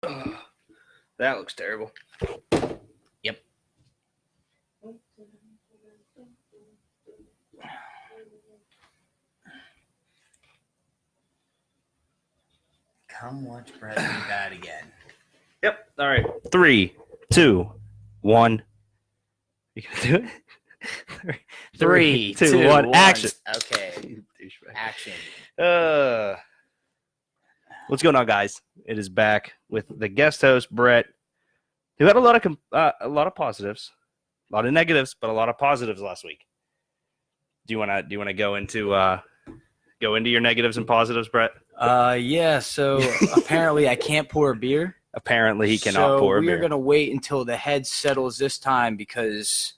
That looks terrible. Yep. Come watch Brett be bad again. Yep. All right. 3, 2, 1. You can do it. 3, 2, 1. Action. Okay. Action. What's going on, guys? It is back with the guest host Brett, who had a lot of positives, a lot of negatives, but a lot of positives last week. Do you want to go into your negatives and positives, Brett? Yeah. So apparently I can't pour a beer. Apparently he cannot pour a beer. We're gonna wait until the head settles this time because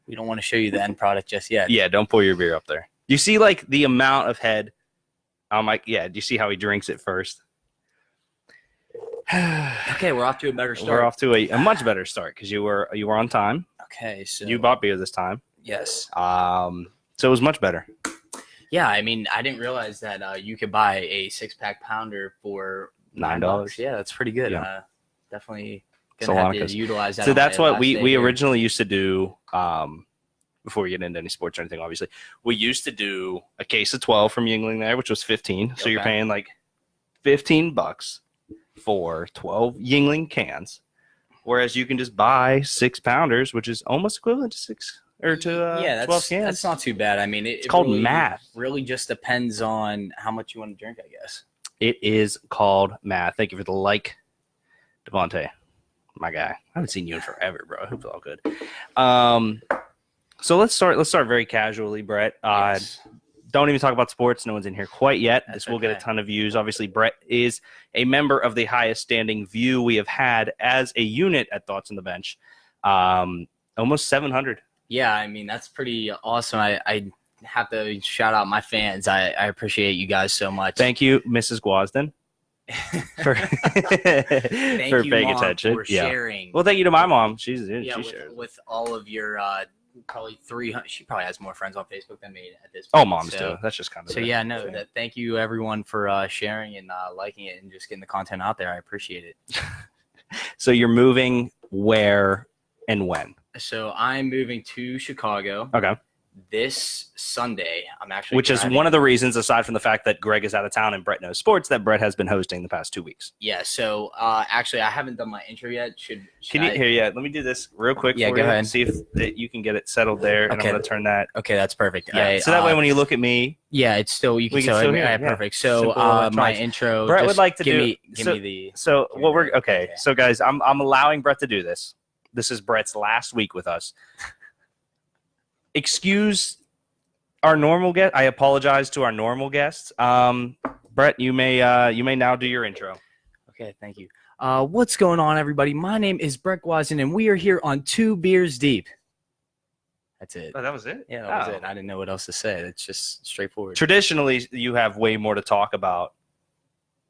we don't want to show you the end product just yet. Yeah, don't pour your beer up there. You see, like, the amount of head. I'm like, yeah. Do you see how he drinks it first? Okay, we're off to a better start. We're off to a much better start because you were on time. Okay, so You bought beer this time. yes. So it was much better. Yeah, I mean, I didn't realize that you could buy a 6-pack pounder for $9. Yeah, that's pretty good. Yeah. Definitely gonna have to utilize that. So that's what we originally used to do. Before we get into any sports or anything, obviously, we used to do a case of 12 from Yuengling there, which was 15. So you're paying like $15 for 12 Yuengling cans, whereas you can just buy 6-pounders, which is almost equivalent to 12 cans. That's not too bad. I mean, it's called math. Really, just depends on how much you want to drink, I guess. It is called math. Thank you for the like, Devontae, my guy. I haven't seen you in forever, bro. I hope it's all good. So let's start very casually, Brett. Yes. Don't even talk about sports. No one's in here quite yet. That's This will get a ton of views. Obviously, Brett is a member of the highest standing view we have had as a unit at Thoughts on the Bench. Almost 700. Yeah, I mean, that's pretty awesome. I have to shout out my fans. I appreciate you guys so much. Thank you, Mrs. Guasden, for paying attention. For sharing. Well, thank you to my mom. She shares. With all of your probably 300. She probably has more friends on Facebook than me at this point. Oh, moms do. That's just kind of. So yeah, no. Thank you everyone for sharing and liking it and just getting the content out there. I appreciate it. So you're moving where and when? So I'm moving to Chicago. Okay. This Sunday, I'm actually Which is one of the reasons, aside from the fact that Greg is out of town and Brett knows sports, that Brett has been hosting the past 2 weeks. Yeah, so actually, I haven't done my intro yet. Can you hear? Yeah, let me do this real quick. Yeah, for go you ahead. And see if you can get it settled there. And Okay. I'm going to turn that. Okay, that's perfect. Yeah. So that way, when you look at me, yeah, it's still you can we can still hear. Yeah, Yeah. perfect. So Simple my electronics. intro. Brett would like to give do. me the. So give what me we're the- okay. So guys, I'm allowing Brett to do this. This is Brett's last week with us. Excuse our normal guest. I apologize to our normal guests. Brett, you may now do your intro. Okay, thank you. What's going on, everybody? My name is Brett Guazin, and we are here on 2 Beers Deep. That's it. Oh, that was it? Yeah, that was it. I didn't know what else to say. It's just straightforward. Traditionally, you have way more to talk about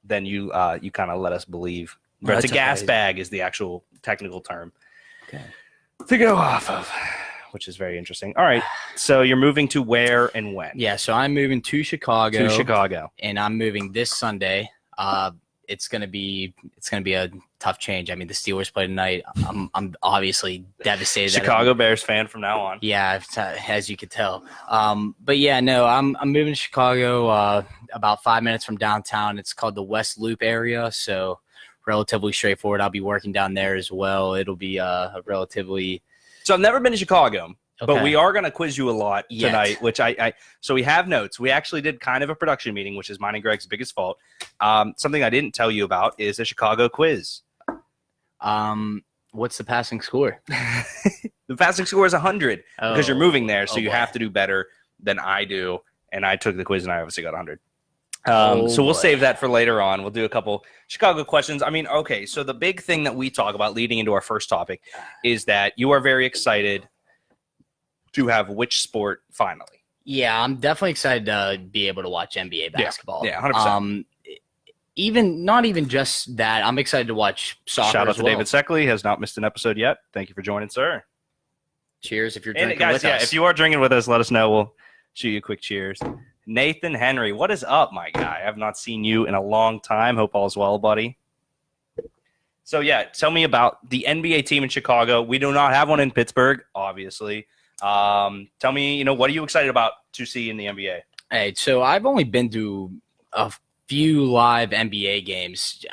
than you kind of let us believe. But it's a gas bag is the actual technical term to go off of, which is very interesting. All right, so you're moving to where and when? Yeah, so I'm moving to Chicago. And I'm moving this Sunday. It's gonna be a tough change. I mean, the Steelers play tonight. I'm obviously devastated. Chicago Bears fan from now on. Yeah, as you could tell. But yeah, no, I'm moving to Chicago. About 5 minutes from downtown. It's called the West Loop area, so relatively straightforward. I'll be working down there as well. It'll be a relatively. So I've never been to Chicago. Okay. But we are going to quiz you a lot tonight, which so we have notes. We actually did kind of a production meeting, which is mine and Greg's biggest fault. Something I didn't tell you about is a Chicago quiz. What's the passing score? The passing score is 100 because you're moving there, so you boy. have to do better than I do. And I took the quiz, and I obviously got 100. So we'll save that for later on. We'll do a couple Chicago questions. I mean, okay, so the big thing that we talk about leading into our first topic is that you are very excited to have which sport finally? Yeah, I'm definitely excited to be able to watch NBA basketball. Yeah, 100%. Not even just that. I'm excited to watch soccer. Shout out to well. David Seckley. Has not missed an episode yet. Thank you for joining, sir. Cheers if you're And drinking guys, with us. if you are drinking with us, let us know. We'll shoot you a quick cheers. Nathan Henry, what is up, my guy? I have not seen you in a long time. Hope all's well, buddy. So, yeah, tell me about the NBA team in Chicago. We do not have one in Pittsburgh, obviously. Tell me, what are you excited about to see in the NBA? Hey, so I've only been to a few live NBA games.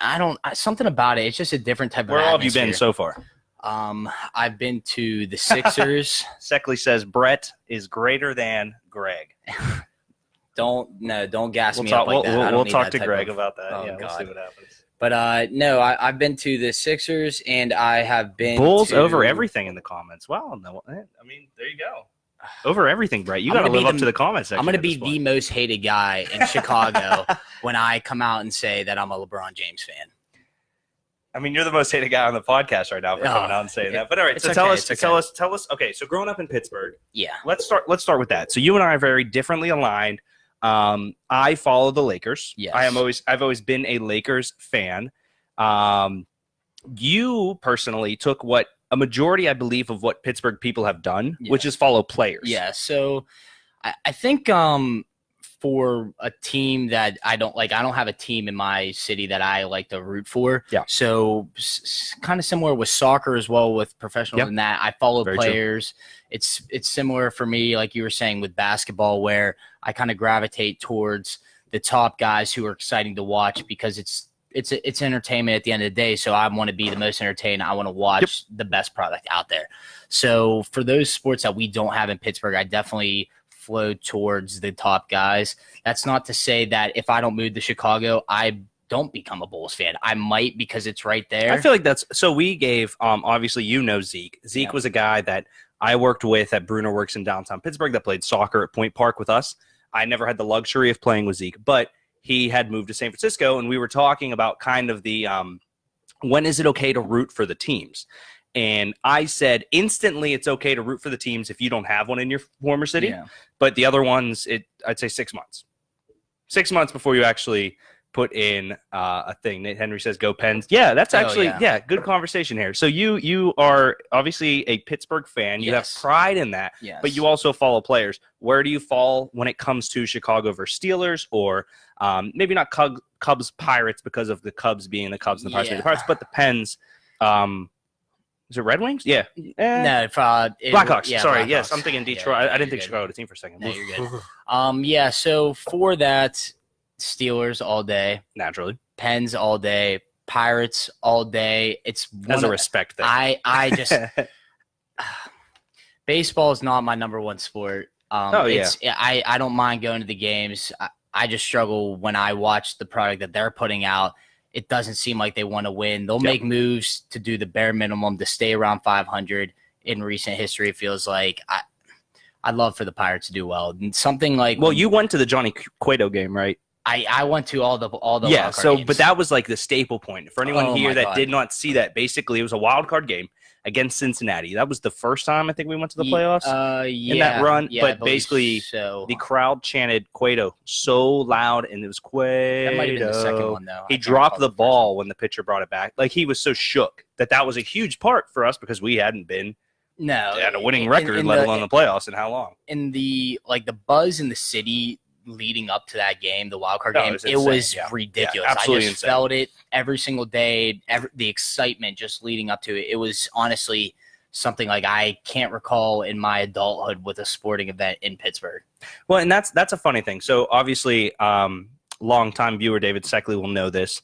Something about it. It's just a different type of Where all have you atmosphere. been so far? I've been to the Sixers. Seckley says Brett is greater than Greg. Don't gas me up like that. We'll talk to Greg about that. Oh, yeah, we'll God. see what happens. But no, I've been to the Sixers, and I have been Bulls to... over everything in the comments. Well, no, I mean, there you go. Over everything, Brett. You got to live up to the comments section. I'm going to be the most hated guy in Chicago when I come out and say that I'm a LeBron James fan. I mean, you're the most hated guy on the podcast right now for coming out and saying that. But all right, so tell us. Okay, so growing up in Pittsburgh. Yeah. Let's start with that. So you and I are very differently aligned. I follow the Lakers. Yes. I've always been a Lakers fan. You personally took what a majority, I believe, of what Pittsburgh people have done, which is follow players. Yeah. So I think for a team that I don't have a team in my city that I like to root for. Yeah. So kind of similar with soccer as well, with professionals in that I follow players. True. It's similar for me, like you were saying, with basketball, where I kind of gravitate towards the top guys who are exciting to watch because it's entertainment at the end of the day. So I want to be the most entertained. I want to watch the best product out there. So for those sports that we don't have in Pittsburgh, I definitely flow towards the top guys. That's not to say that if I don't move to Chicago, I don't become a Bulls fan. I might, because it's right there. I feel like so we gave, obviously, Zeke. Zeke was a guy that I worked with at Bruner Works in downtown Pittsburgh that played soccer at Point Park with us. I never had the luxury of playing with Zeke, but he had moved to San Francisco, and we were talking about kind of the when is it okay to root for the teams? And I said instantly it's okay to root for the teams if you don't have one in your former city. Yeah. But the other ones, I'd say 6 months. 6 months before you actually put in a thing. Nate Henry says, go Pens. Yeah, that's actually, good conversation here. So you are obviously a Pittsburgh fan. You have pride in that, but you also follow players. Where do you fall when it comes to Chicago versus Steelers, or maybe not Cubs Pirates because of the Cubs being the Cubs and the Pirates being the Pirates, but the Pens. Is it Red Wings? Yeah. No, Blackhawks. Yeah, Sorry. Blackhawks. Yes, I'm thinking Detroit. Yeah, I didn't think Chicago had a team for a second. No, you're good. So for that, Steelers all day. Naturally. Pens all day. Pirates all day. It's as a respect thing. I just baseball is not my number one sport. I don't mind going to the games. I just struggle when I watch the product that they're putting out. It doesn't seem like they want to win. They'll make moves to do the bare minimum to stay around 500. In recent history, it feels like I'd love for the Pirates to do well. And something like, well, you went to the Johnny Cueto game, right? I went to all the so games. But that was like the staple point for anyone here that did not see that. Basically, it was a wild card game against Cincinnati. That was the first time I think we went to the playoffs in that run. Yeah, but basically, the crowd chanted Cueto so loud, and it was Cueto. That might have been the second one, though. He dropped the ball when the pitcher brought it back. Like, he was so shook that was a huge part for us because we hadn't been at a winning record, let alone the playoffs, in how long? In the buzz in the city leading up to that game, the wild card game, it was ridiculous. Absolutely I just felt it every single day. The excitement just leading up to it. It was honestly something like I can't recall in my adulthood with a sporting event in Pittsburgh. Well, and that's a funny thing. So obviously, longtime viewer David Seckley will know this.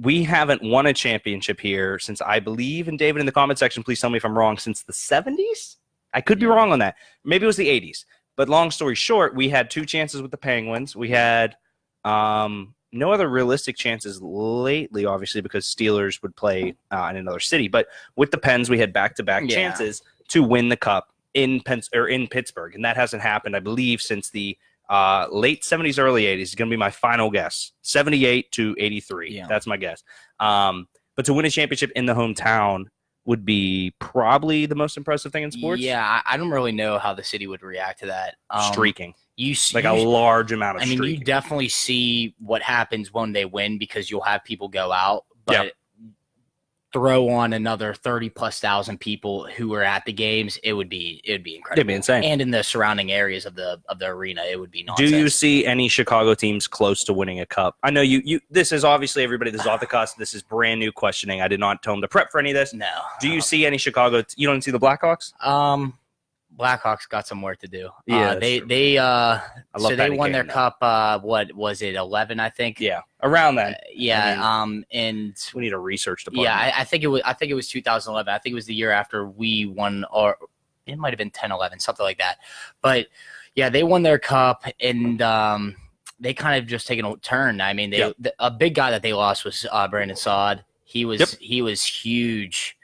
We haven't won a championship here since, I believe, and David in the comment section, please tell me if I'm wrong, since the 70s? I could be wrong on that. Maybe it was the 80s. But long story short, we had 2 chances with the Penguins. We had no other realistic chances lately, obviously, because Steelers would play in another city. But with the Pens, we had back-to-back chances to win the Cup in Pittsburgh. And that hasn't happened, I believe, since the late 70s, early 80s. It's going to be my final guess. 78 to 83. Yeah. That's my guess. But to win a championship in the hometown would be probably the most impressive thing in sports. Yeah, I don't really know how the city would react to that. Streaking. A large amount of streaking. You definitely see what happens when they win because you'll have people go out. But throw on another 30,000+ people who were at the games, it would be incredible. It'd be insane. And in the surrounding areas of the arena, it would be Do nonsense. you see any Chicago teams close to winning a cup? I know you this is obviously everybody, this is off the cusp. This is brand new questioning. I did not tell them to prep for any of this. No. Do you see any Chicago? You don't see the Blackhawks? Blackhawks got some work to do. Yeah, they won their though. cup. What was it? 11, I think. Yeah, around then. And we need a research department. yeah, I think it was 2011. I think it was the year after we won, or it might have been 10-11, something like that. But yeah, they won their cup, and they kind of just taken a turn. I mean, a big guy that they lost was Brandon Saad. He was huge.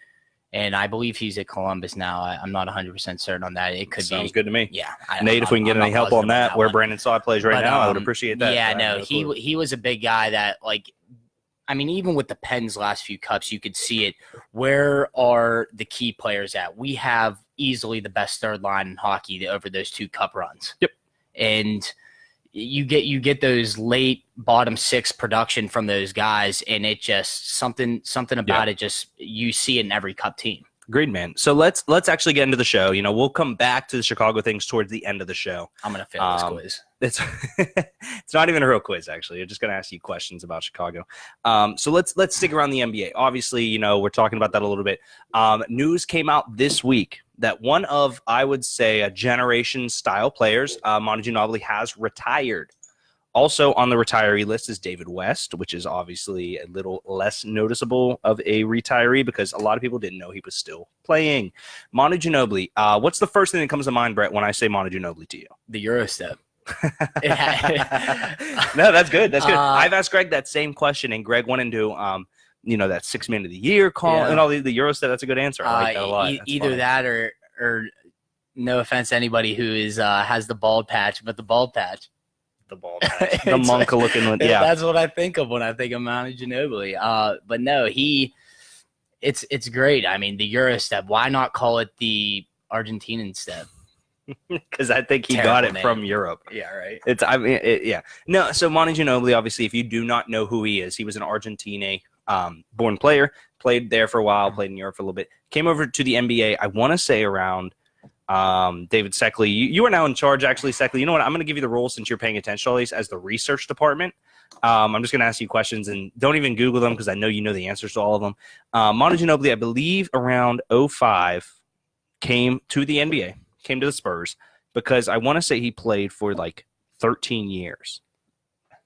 And I believe he's at Columbus now. I'm not 100% certain on that. It could Sounds good to me. Yeah. Nate, if we can get any help on that, where Brandon Saad plays right now, I would appreciate that. Yeah, no, he was a big guy that, like, I mean, even with the Pens' last few cups, you could see it. Where are the key players at? We have easily the best third line in hockey over those 2 cup runs. Yep. And you get those late bottom 6 production from those guys, and it just something about it. Just you see it in every cup team. Agreed, man. So let's actually get into the show. You know, we'll come back to the Chicago things towards the end of the show. I'm gonna fail this quiz. It's not even a real quiz, actually. I'm just gonna ask you questions about Chicago. So let's stick around the NBA. Obviously, you know, we're talking about that a little bit. News came out this week that one of, I would say, a generation style players, Manu Ginobili, has retired. Also on the retiree list is David West, which is obviously a little less noticeable of a retiree because a lot of people didn't know he was still playing. Manu Ginobili, what's the first thing that comes to mind, Brett, when I say Manu Ginobili to you? The Euro step. No, that's good. That's good. I've asked Greg that same question, and Greg went into that 6 man of the year call and all the Euro step. That's a good answer. I like that a lot. Either funny. That or no offense to anybody who is has the bald patch, but the bald patch. The ball patch. The monk looking one. Yeah. That's what I think of when I think of Manu Ginobili. But no, it's great. I mean, the Euro step, why not call it the Argentinian step? Because I think he got it from Europe. Yeah, right. Yeah. No, so Manu Ginobili, obviously, if you do not know who he is, he was an Argentina born player, played there for a while, played in Europe for a little bit, came over to the NBA, I want to say around David Seckley. You are now in charge, actually, Seckley. You know what? I'm going to give you the role since you're paying attention to all these as the research department. I'm just going to ask you questions, and don't even Google them because I know you know the answers to all of them. Manu Ginobili, I believe around 2005, came to the NBA, came to the Spurs, because I want to say he played for like 13 years.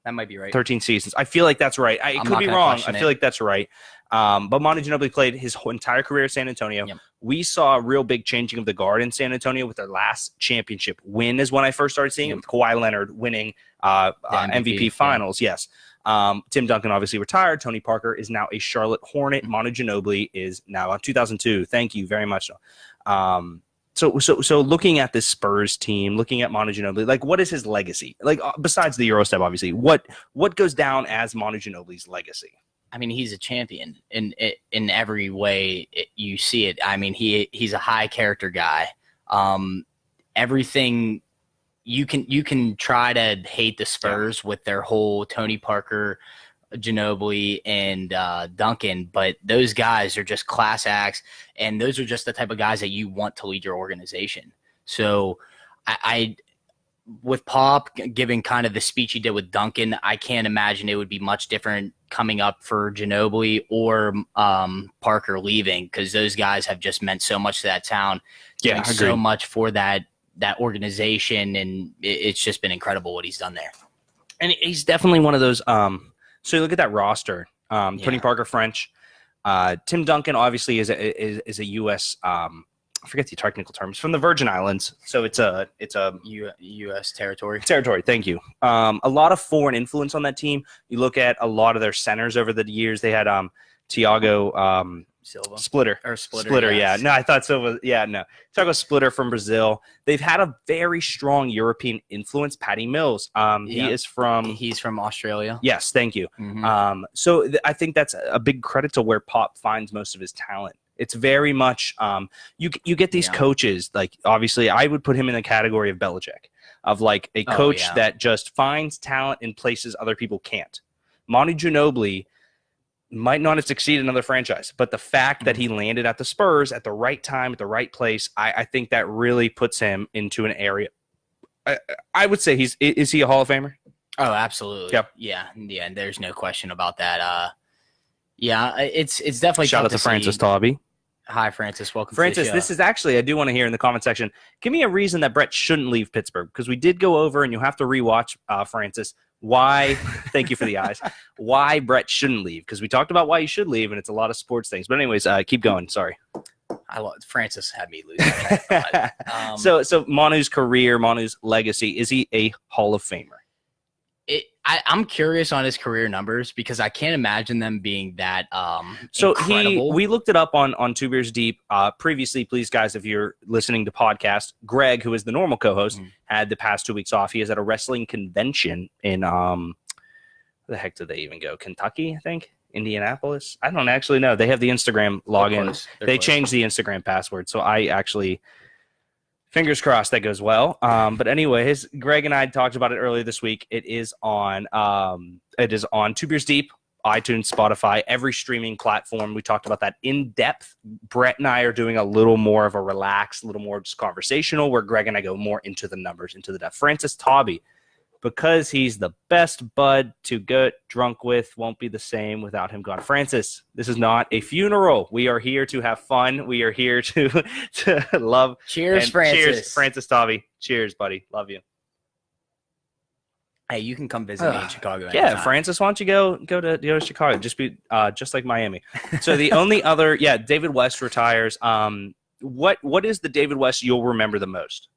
That might be right. 13 seasons. I feel like that's right. I could be wrong. I feel like that's right. But Manu Ginobili played his whole entire career at San Antonio. Yep. We saw a real big changing of the guard in San Antonio with their last championship win is when I first started seeing it, with Kawhi Leonard winning MVP finals. Yeah. Yes. Tim Duncan obviously retired. Tony Parker is now a Charlotte Hornet. Manu Ginobili is now 2002. Thank you very much. So looking at this Spurs team, looking at Manu Ginobili, like, what is his legacy? Like, besides the Euro step, obviously, what goes down as Manu Ginobili's legacy? I mean, he's a champion in every way you see it. I mean, he's a high character guy. Everything you can try to hate the Spurs with their whole Tony Parker, Ginobili, and Duncan, but those guys are just class acts, and those are just the type of guys that you want to lead your organization. So I with Pop giving kind of the speech he did with Duncan, I can't imagine it would be much different coming up for Ginobili or Parker leaving, because those guys have just meant so much to that town, doing so much for that organization, and it's just been incredible what he's done there. And he's definitely one of those so you look at that roster, Tony Parker, French, Tim Duncan obviously is a U.S. I forget the technical terms, from the Virgin Islands, so it's a U.S. territory. Thank you. A lot of foreign influence on that team. You look at a lot of their centers over the years. They had Thiago Silva. Splitter. Yes. Yeah. No, I thought Silva. Yeah, no. Thiago Splitter from Brazil. They've had a very strong European influence. Patty Mills. He's from Australia. Yes, thank you. Mm-hmm. So I think that's a big credit to where Pop finds most of his talent. It's very much you get these coaches, like, obviously I would put him in the category of Belichick, of like a coach that just finds talent in places other people can't. Manu Ginobili might not have succeeded in another franchise, but the fact that he landed at the Spurs at the right time, at the right place, I think that really puts him into an area. I would say is he a Hall of Famer? Oh, absolutely. Yep. Yeah. And there's no question about that. Yeah, it's definitely shout out to Francis Tauby. Hi, Francis. Welcome, Francis. to the show. This is actually, I do want to hear in the comment section. Give me a reason that Brett shouldn't leave Pittsburgh, because we did go over, and you'll have to rewatch Francis. Why? Thank you for the eyes. Why Brett shouldn't leave? Because we talked about why you should leave, and it's a lot of sports things. But anyways, keep going. Sorry. Francis had me lose that. So Manu's career, Manu's legacy, is he a Hall of Famer? I'm curious on his career numbers because I can't imagine them being that so incredible. We looked it up on Two Beers Deep previously. Please, guys, if you're listening to podcast, Greg, who is the normal co-host, had the past 2 weeks off. He is at a wrestling convention in where the heck did they even go? Kentucky, I think. Indianapolis. I don't actually know. They have the Instagram login. They changed the Instagram password, so I actually. Fingers crossed that goes well. But anyways, Greg and I talked about it earlier this week. It is on Two Beers Deep, iTunes, Spotify, every streaming platform. We talked about that in depth. Brett and I are doing a little more of a relaxed, a little more just conversational, where Greg and I go more into the numbers, into the depth. Francis Tauby, because he's the best bud to get drunk with, won't be the same without him gone. Francis, this is not a funeral. We are here to have fun. We are here to love. Cheers, Francis. Cheers, Francis Tauby. Cheers, buddy. Love you. Hey, you can come visit me in Chicago. Yeah, anytime. Francis, why don't you go to Chicago? Just be just like Miami. So the only other, David West retires. What is the David West you'll remember the most?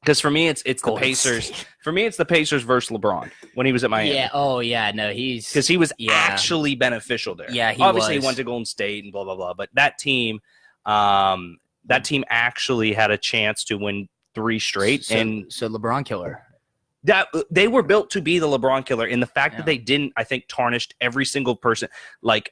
Because for me, it's the Pacers. For me, it's the Pacers versus LeBron when he was at Miami. Yeah. Oh, yeah. No, because he was actually beneficial there. Yeah, Obviously, he went to Golden State and blah blah blah. But that team actually had a chance to win 3 straight. So LeBron killer. That they were built to be the LeBron killer, and the fact that they didn't, I think, tarnished every single person. Like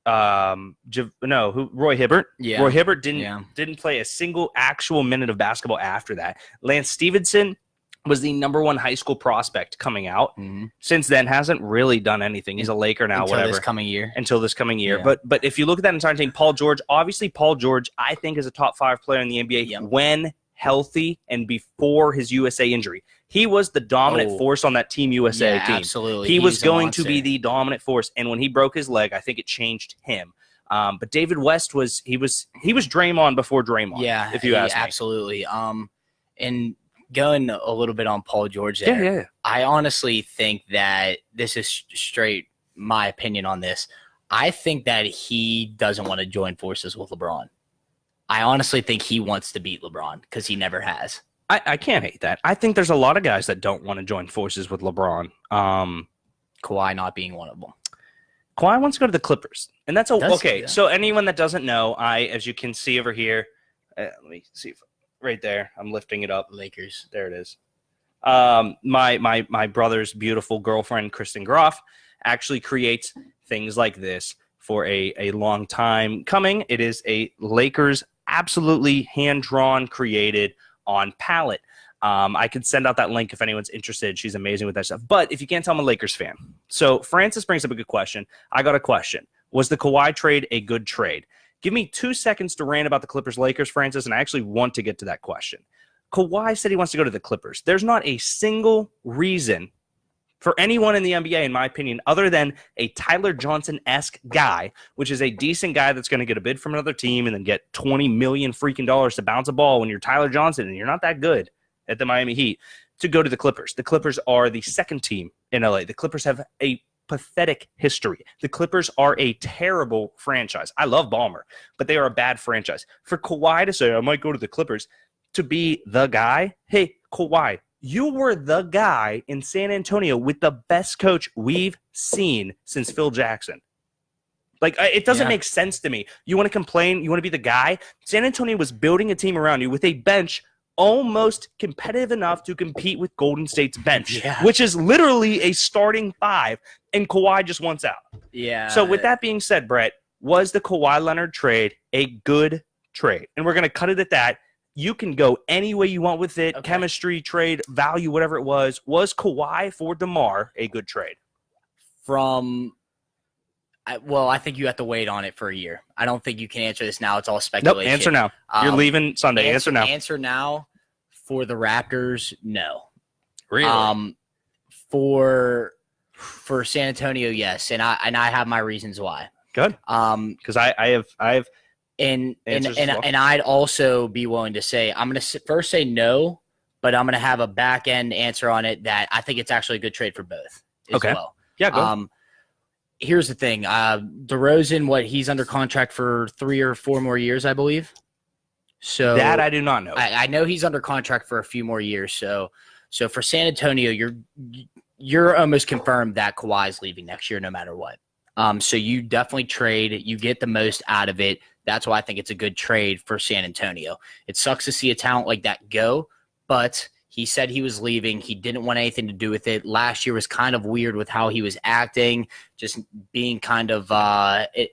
Roy Hibbert. Yeah. Roy Hibbert didn't play a single actual minute of basketball after that. Lance Stevenson was the #1 high school prospect coming out. Since then, hasn't really done anything. He's a Laker now. Until this coming year. Yeah. But if you look at that entire team, Paul George, I think is a top 5 player in the NBA when healthy and before his USA injury. He was the dominant force on that Team USA team. Absolutely. He was going to be the dominant force, and when he broke his leg, I think it changed him. But David West was Draymond before Draymond. Yeah, if you ask me. Absolutely. And going a little bit on Paul George there. Yeah. I honestly think that this is straight my opinion on this. I think that he doesn't want to join forces with LeBron. I honestly think he wants to beat LeBron because he never has. I can't hate that. I think there's a lot of guys that don't want to join forces with LeBron. Kawhi not being one of them. Kawhi wants to go to the Clippers, and that's okay. Yeah. So anyone that doesn't know, as you can see over here, let me see right there. I'm lifting it up. Lakers. There it is. My brother's beautiful girlfriend, Kristen Groff, actually creates things like this for a long time coming. It is a Lakers absolutely hand-drawn, created on palette. I could send out that link if anyone's interested. She's amazing with that stuff. But if you can't tell, I'm a Lakers fan. So Francis brings up a good question. I got a question. Was the Kawhi trade a good trade? Give me 2 seconds to rant about the Clippers-Lakers, Francis, and I actually want to get to that question. Kawhi said he wants to go to the Clippers. There's not a single reason for anyone in the NBA, in my opinion, other than a Tyler Johnson-esque guy, which is a decent guy that's going to get a bid from another team and then get $20 million freaking dollars to bounce a ball when you're Tyler Johnson and you're not that good at the Miami Heat, to go to the Clippers. The Clippers are the second team in LA. The Clippers have a pathetic history. The Clippers are a terrible franchise. I love Ballmer, but they are a bad franchise. For Kawhi to say, I might go to the Clippers, to be the guy, hey, Kawhi, you were the guy in San Antonio with the best coach we've seen since Phil Jackson. Like, it doesn't make sense to me. You want to complain? You want to be the guy? San Antonio was building a team around you with a bench almost competitive enough to compete with Golden State's bench, which is literally a starting 5, and Kawhi just wants out. Yeah. So with that being said, Brett, was the Kawhi Leonard trade a good trade? And we're going to cut it at that. You can go any way you want with it. Okay. Chemistry, trade, value, whatever it was. Was Kawhi for DeMar a good trade? From I think you have to wait on it for a year. I don't think you can answer this now. It's all Nope. speculation. Answer now. You're leaving Sunday. Answer now. Answer now. For the Raptors, no. Really? For San Antonio, yes, and I have my reasons why. Good. Because I have and answers as well. I'd also be willing to say I'm going to first say no, but I'm going to have a back end answer on it that I think it's actually a good trade for both as well. Yeah. Go. Here's the thing. DeRozan, he's under contract for 3 or 4 more years, I believe. So that I do not know. I know he's under contract for a few more years. So for San Antonio, you're almost confirmed that Kawhi's leaving next year, no matter what. So you definitely trade. You get the most out of it. That's why I think it's a good trade for San Antonio. It sucks to see a talent like that go, but he said he was leaving. He didn't want anything to do with it. Last year was kind of weird with how he was acting, just being kind of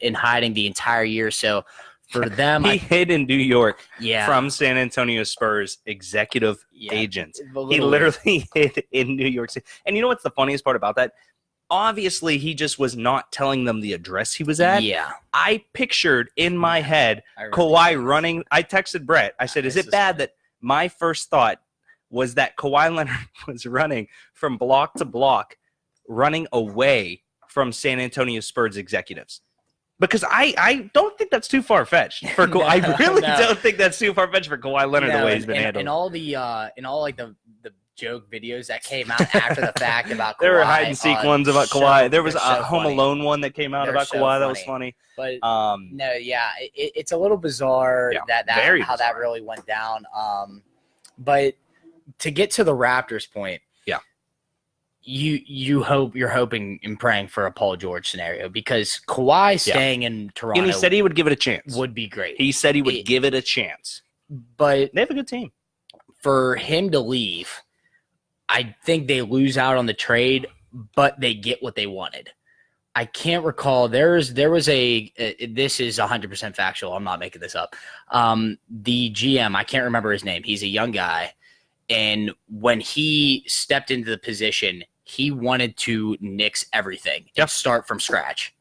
in hiding the entire year. So for them, he hid in New York yeah, from San Antonio Spurs executive agents. He weird. literally hid in New York City. And you know what's the funniest part about that? Obviously, he just was not telling them the address he was at. Yeah. I pictured in my head Kawhi running. I texted Brett. I said, is it bad that my first thought was that Kawhi Leonard was running from block to block, running away from San Antonio Spurs executives? Because I don't think that's too far-fetched for Kawhi. I really don't think that's too far-fetched for Kawhi Leonard the way he's been handled. And all the joke videos that came out after the fact about Kawhi. There were hide-and-seek ones about Kawhi. There was a Home funny. Alone one that came out about Kawhi. That was funny. But no, yeah, it's a little bizarre very how bizarre. that really went down. But to get to the Raptors point, you're hoping and praying for a Paul George scenario because Kawhi staying in Toronto, and he said he would give it a chance. Would be great. He said he would give it a chance. But they have a good team. For him to leave, I think they lose out on the trade, but they get what they wanted. I can't recall. There was a this is 100% factual. I'm not making this up. The GM, I can't remember his name. He's a young guy. And when he stepped into the position, he wanted to nix everything and start from scratch.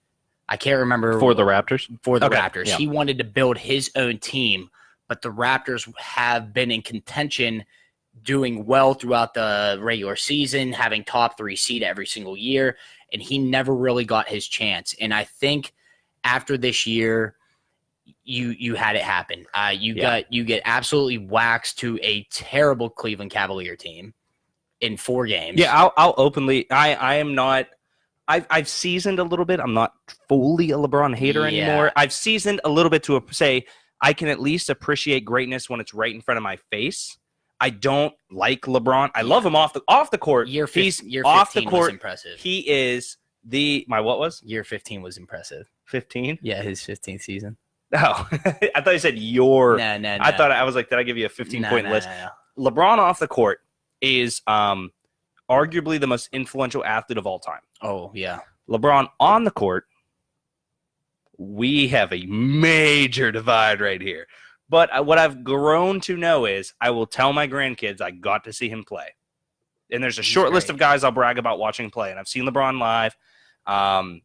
I can't remember. For the Raptors? For the Raptors. Yeah. He wanted to build his own team, but the Raptors have been in contention, doing well throughout the regular season, having top 3 seed every single year, and he never really got his chance. And I think after this year, you had it happen. You get absolutely waxed to a terrible Cleveland Cavalier team in 4 games. Yeah, I'll openly. I am not. I've seasoned a little bit. I'm not fully a LeBron hater anymore. I've seasoned a little bit to say I can at least appreciate greatness when it's right in front of my face. I don't like LeBron. I love him off the court. Year 15 off the court. Was impressive. He is what was? Year 15 was impressive. 15? Yeah, his 15th season. Oh, I thought you said your. No. I was like, did I give you a 15-point list? No. LeBron off the court is arguably the most influential athlete of all time. Oh, yeah. LeBron on the court, we have a major divide right here. But what I've grown to know is I will tell my grandkids I got to see him play. And there's a short list of guys I'll brag about watching play. And I've seen LeBron live. I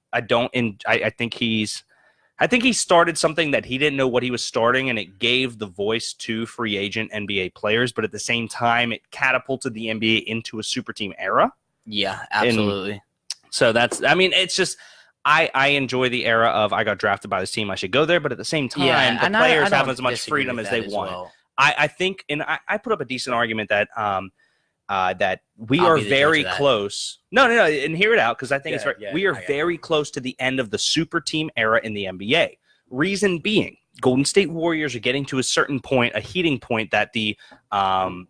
think he started something that he didn't know what he was starting, and it gave the voice to free agent NBA players. But at the same time, it catapulted the NBA into a super team era. Yeah, absolutely. And so it's just I enjoy the era of I got drafted by this team, I should go there. But at the same time, the players have as much freedom as they want. Well. I think, and I put up a decent argument that that we are very close. No, and hear it out because I think it's right. We are very close to the end of the super team era in the NBA. Reason being, Golden State Warriors are getting to a certain point, a heating point that the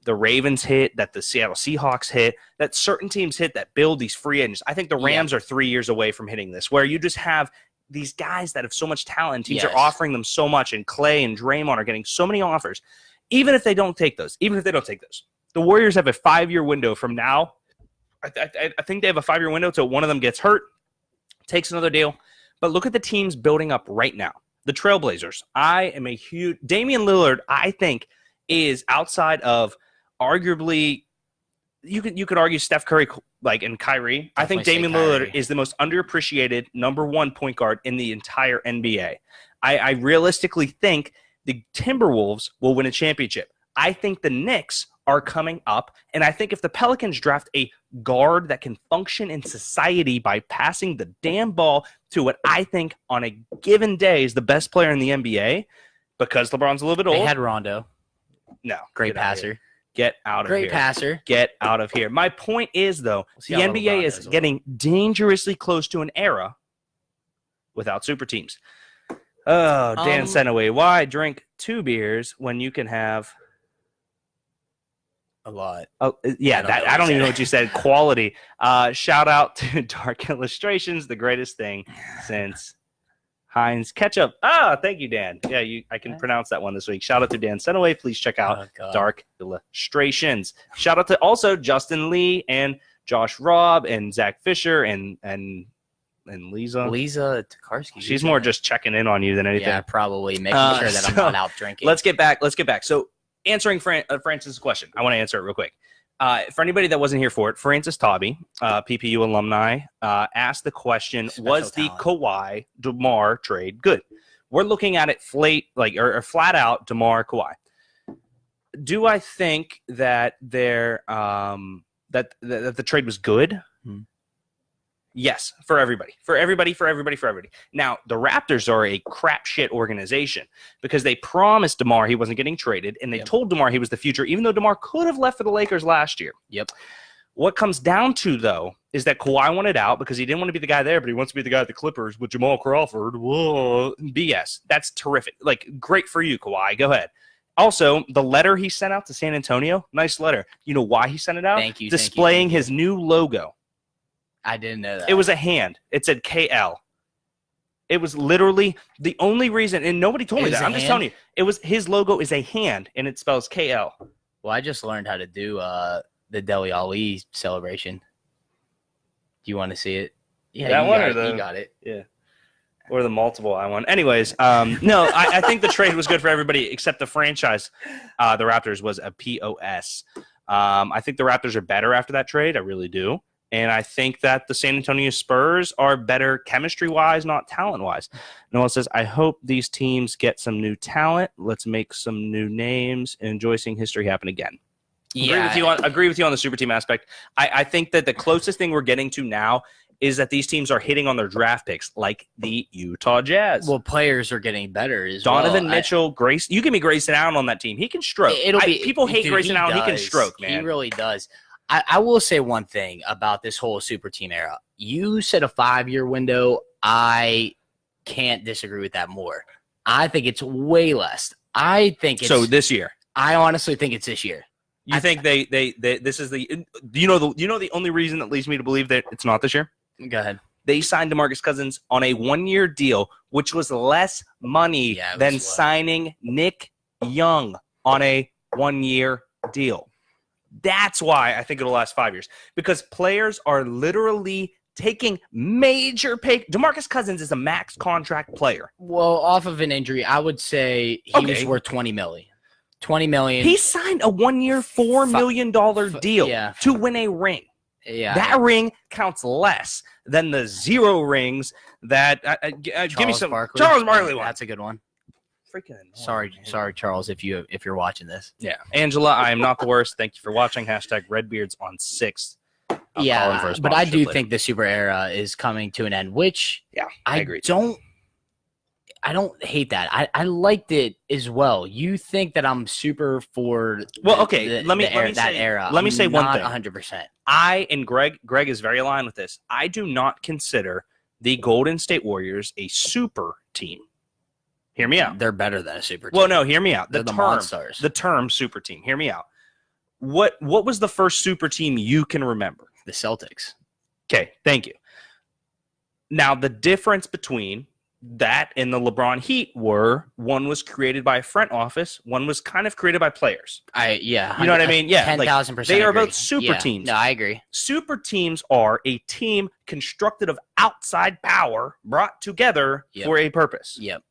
Ravens hit, that the Seattle Seahawks hit, that certain teams hit that build these free agents. I think the Rams are 3 years away from hitting this, where you just have these guys that have so much talent. Teams are offering them so much, and Clay and Draymond are getting so many offers. Even if they don't take those, the Warriors have a 5-year window from now. I think they have a 5-year window till one of them gets hurt, takes another deal. But look at the teams building up right now. The Trailblazers. I am a huge – Damian Lillard, I think, is outside of arguably you could argue Steph Curry and Kyrie. I think Definitely Damian say Lillard Kyrie. is the most underappreciated number one point guard in the entire NBA. I realistically think the Timberwolves will win a championship. I think the Knicks are coming up, and I think if the Pelicans draft a guard that can function in society by passing the damn ball to what I think on a given day is the best player in the NBA, because LeBron's a little bit old. They had Rondo. No. Great get out of here. passer. Get out of here. Great passer. Get out of here. My point is, though, see the how well NBA LeBron is does. getting dangerously close to an era without super teams. Oh, Dan Senaway, why drink 2 beers when you can have a lot? Oh, yeah, I don't even know what you said. Quality. Shout out to Dark Illustrations, the greatest thing since Heinz Ketchup. Thank you, Dan. Yeah, I can pronounce that one this week. Shout out to Dan Senaway. Please check out Dark Illustrations. Shout out to also Justin Lee and Josh Robb and Zach Fisher and Lisa. Lisa Tokarski. She's more just checking in on you than anything. Yeah, probably making sure that I'm not out drinking. Let's get back. So answering Francis' question, I want to answer it real quick. For anybody that wasn't here for it, Francis Tauby, PPU alumni, asked the question: was the Kawhi DeMar trade good? We're looking at it flat out DeMar Kawhi. Do I think that that the trade was good? Yes, for everybody. Now, the Raptors are a crap shit organization because they promised DeMar he wasn't getting traded, and they told DeMar he was the future, even though DeMar could have left for the Lakers last year. Yep. What comes down to, though, is that Kawhi wanted out because he didn't want to be the guy there, but he wants to be the guy at the Clippers with Jamal Crawford. Whoa, BS. That's terrific. Great for you, Kawhi. Go ahead. Also, the letter he sent out to San Antonio, nice letter. You know why he sent it out? Thank you. Displaying his new logo. I didn't know that. It was a hand. It said KL. It was literally the only reason, and nobody told me that. I'm just telling you. It was his logo is a hand, and it spells KL. Well, I just learned how to do the Dele Ali celebration. Do you want to see it? Yeah, that one you got it. Yeah. Or the multiple I won. Anyways, no, I think the trade was good for everybody except the franchise. The Raptors was a POS. I think the Raptors are better after that trade. I really do. And I think that the San Antonio Spurs are better chemistry-wise, not talent-wise. Noah says, I hope these teams get some new talent. Let's make some new names and enjoy seeing history happen again. Yeah. Agree with you on the super team aspect. I think that the closest thing we're getting to now is that these teams are hitting on their draft picks, like the Utah Jazz. Well, players are getting better as Donovan Mitchell, Grace. You give me Grayson Allen on that team. He can stroke. People hate Grayson Allen. He can stroke, man. He really does. I will say one thing about this whole super team era. You said a 5-year window. I can't disagree with that more. I think it's way less. I think it's so this year. I honestly think it's this year. You think they this is the you know the only reason that leads me to believe that it's not this year? Go ahead. They signed DeMarcus Cousins on a 1-year deal, which was less money than signing Nick Young on a 1-year deal. That's why I think it'll last 5 years, because players are literally taking major pay. DeMarcus Cousins is a max contract player. Well, off of an injury, I would say he was worth $20 million. $20 million. He signed a 1-year, $4 million deal to win a ring. Yeah, that ring counts less than the 0 rings that give me some Barkley. Charles Barkley one. That's a good one. Freaking annoying, sorry, Charles, if you're watching this. Yeah, Angela, I am not the worst. Thank you for watching. #Redbeards on 6th. Yeah, but I do think the super era is coming to an end, which I agree. I don't hate that. I liked it as well. You think that I'm super for let me say one thing. 100%. I and Greg is very aligned with this. I do not consider the Golden State Warriors a super team. Hear me out. They're better than a super team. Well, no, hear me out. They're the Monstars. The term super team. Hear me out. What was the first super team you can remember? The Celtics. Okay, thank you. Now, the difference between that and the LeBron Heat were one was created by a front office, one was kind of created by players. You know what I mean? Yeah, 10,000%. They are both super teams. No, I agree. Super teams are a team constructed of outside power brought together for a purpose. Yep.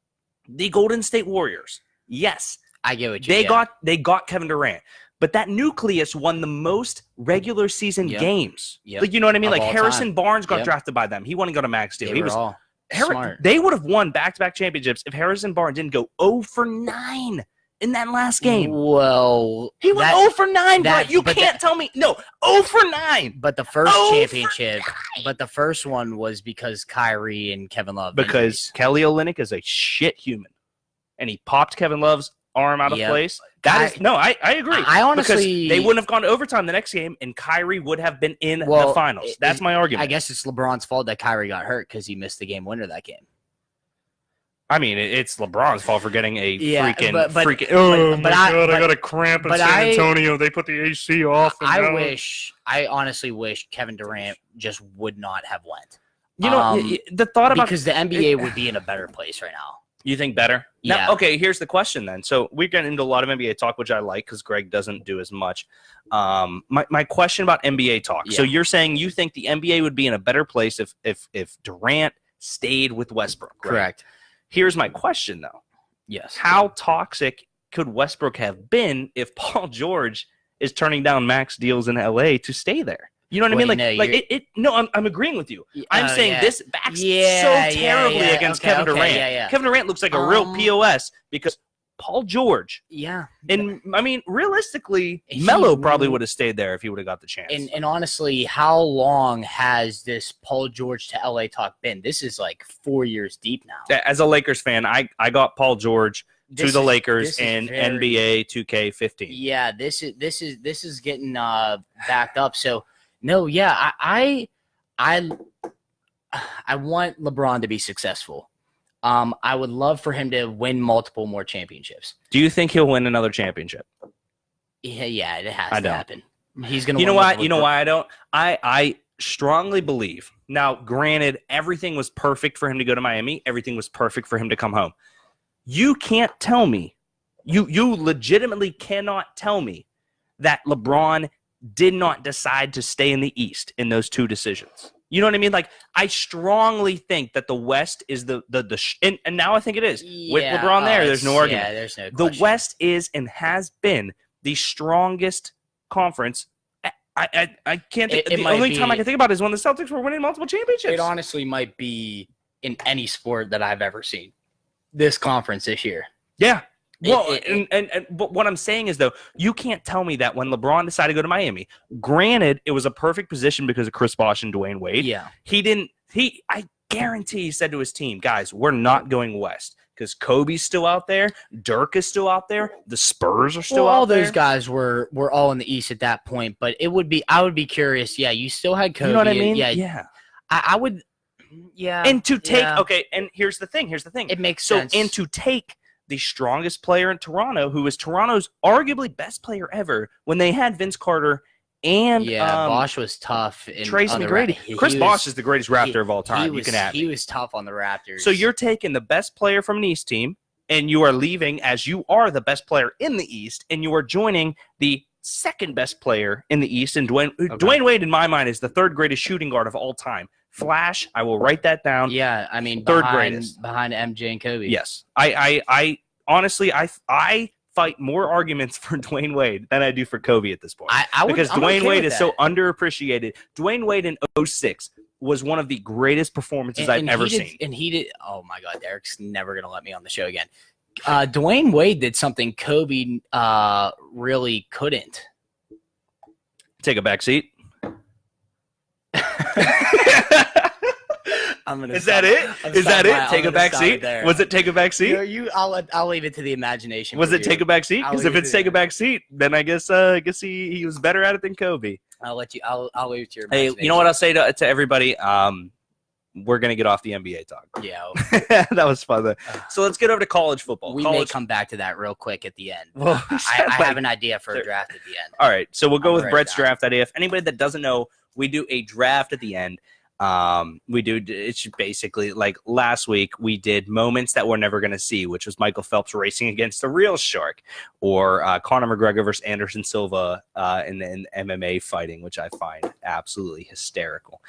The Golden State Warriors, yes, I get what you. They got Kevin Durant, but that nucleus won the most regular season games. Yep. Like, you know what I mean? Of Like all Harrison time. Barnes got drafted by them. He wouldn't go to max deal. They were all smart. They would have won back-to-back championships if Harrison Barnes didn't go 0 for 9 in that last game. Well, he went 0 for 9, bro. You can't tell me. No, 0 for 9. But the first championship, but the first one was because Kyrie and Kevin Love. Because Kelly Olynyk is a shit human, and he popped Kevin Love's arm out of place. I agree. I honestly, because they wouldn't have gone to overtime the next game, and Kyrie would have been in the finals. That's my argument. I guess it's LeBron's fault that Kyrie got hurt because he missed the game winner that game. I mean, it's LeBron's fault for getting a freaking. I got a cramp in San Antonio. They put the AC off. I honestly wish Kevin Durant just would not have went. You know, the thought about because the NBA would be in a better place right now. You think better? Yeah. Now, okay, here's the question then. So we're getting into a lot of NBA talk, which I like because Greg doesn't do as much. My question about NBA talk. Yeah. So you're saying you think the NBA would be in a better place if Durant stayed with Westbrook, right? Correct. Here's my question, though. Yes. How toxic could Westbrook have been if Paul George is turning down max deals in LA to stay there? You know what I mean? No, I'm agreeing with you. I'm saying this backs so terribly against Kevin Durant. Kevin Durant looks like a real POS because Paul George. Yeah. And, I mean, realistically, Melo probably would have stayed there if he would have got the chance. And honestly, how long has this Paul George to LA talk been? This is like 4 years deep now. As a Lakers fan, I got Paul George to the Lakers in NBA 2K15. Yeah, this is getting backed up. So, no, yeah, I want LeBron to be successul. I would love for him to win multiple more championships. Do you think he'll win another championship? Yeah, it has to happen. He's gonna. You know why? You know why I don't? I strongly believe. Now, granted, everything was perfect for him to go to Miami. Everything was perfect for him to come home. You can't tell me. You legitimately cannot tell me that LeBron did not decide to stay in the East in those two decisions. You know what I mean? Like, I strongly think that the West is and now I think it is. With LeBron there's no argument. Yeah, there's no question. The West is and has been the strongest conference. I can't think. The only time I can think about it is when the Celtics were winning multiple championships. It honestly might be in any sport that I've ever seen. This conference this year. Yeah. Well, but what I'm saying is, though, you can't tell me that when LeBron decided to go to Miami, granted, it was a perfect position because of Chris Bosh and Dwayne Wade. Yeah. I guarantee he said to his team, guys, we're not going west because Kobe's still out there. Dirk is still out there. The Spurs are still out there. All those guys were all in the East at that point, but I would be curious. Yeah, you still had Kobe. You know what I mean? Yeah. I would. Yeah. And to take, okay, and here's the thing. It makes sense. And to take the strongest player in Toronto, who was Toronto's arguably best player ever when they had Vince Carter and Bosh was tough. Tracy McGrady. Chris Bosh is the greatest Raptor of all time. He was tough on the Raptors. So you're taking the best player from an East team, and you are leaving as you are the best player in the East, and you are joining the second best player in the East. And Dwayne Wade, in my mind, is the third greatest shooting guard of all time. Flash, I will write that down. Yeah, I mean, third greatest behind MJ and Kobe. Yes, I honestly, I fight more arguments for Dwayne Wade than I do for Kobe at this point. Because Dwayne Wade is so underappreciated. Dwayne Wade in 2006 was one of the greatest performances I've ever seen. And he did. Oh my God, Derek's never gonna let me on the show again. Dwayne Wade did something Kobe really couldn't. Take a back seat. Is that it? Take a back seat? Was it take a back seat? I'll leave it to the imagination. Was it take a back seat? Because if it's take a back seat, then I guess he was better at it than Kobe. I'll leave it to your imagination. Hey, you know what I'll say to everybody? We're gonna get off the NBA talk. Yeah, that was fun. Though. So let's get over to college football. We may come back to that real quick at the end. Well, I have an idea for a draft at the end. All right, so we'll go with Brett's draft idea. If anybody that doesn't know, we do a draft at the end. It's basically like last week we did moments that we're never going to see, which was Michael Phelps racing against a real shark, or Conor McGregor versus Anderson Silva in MMA fighting, which I find absolutely hysterical.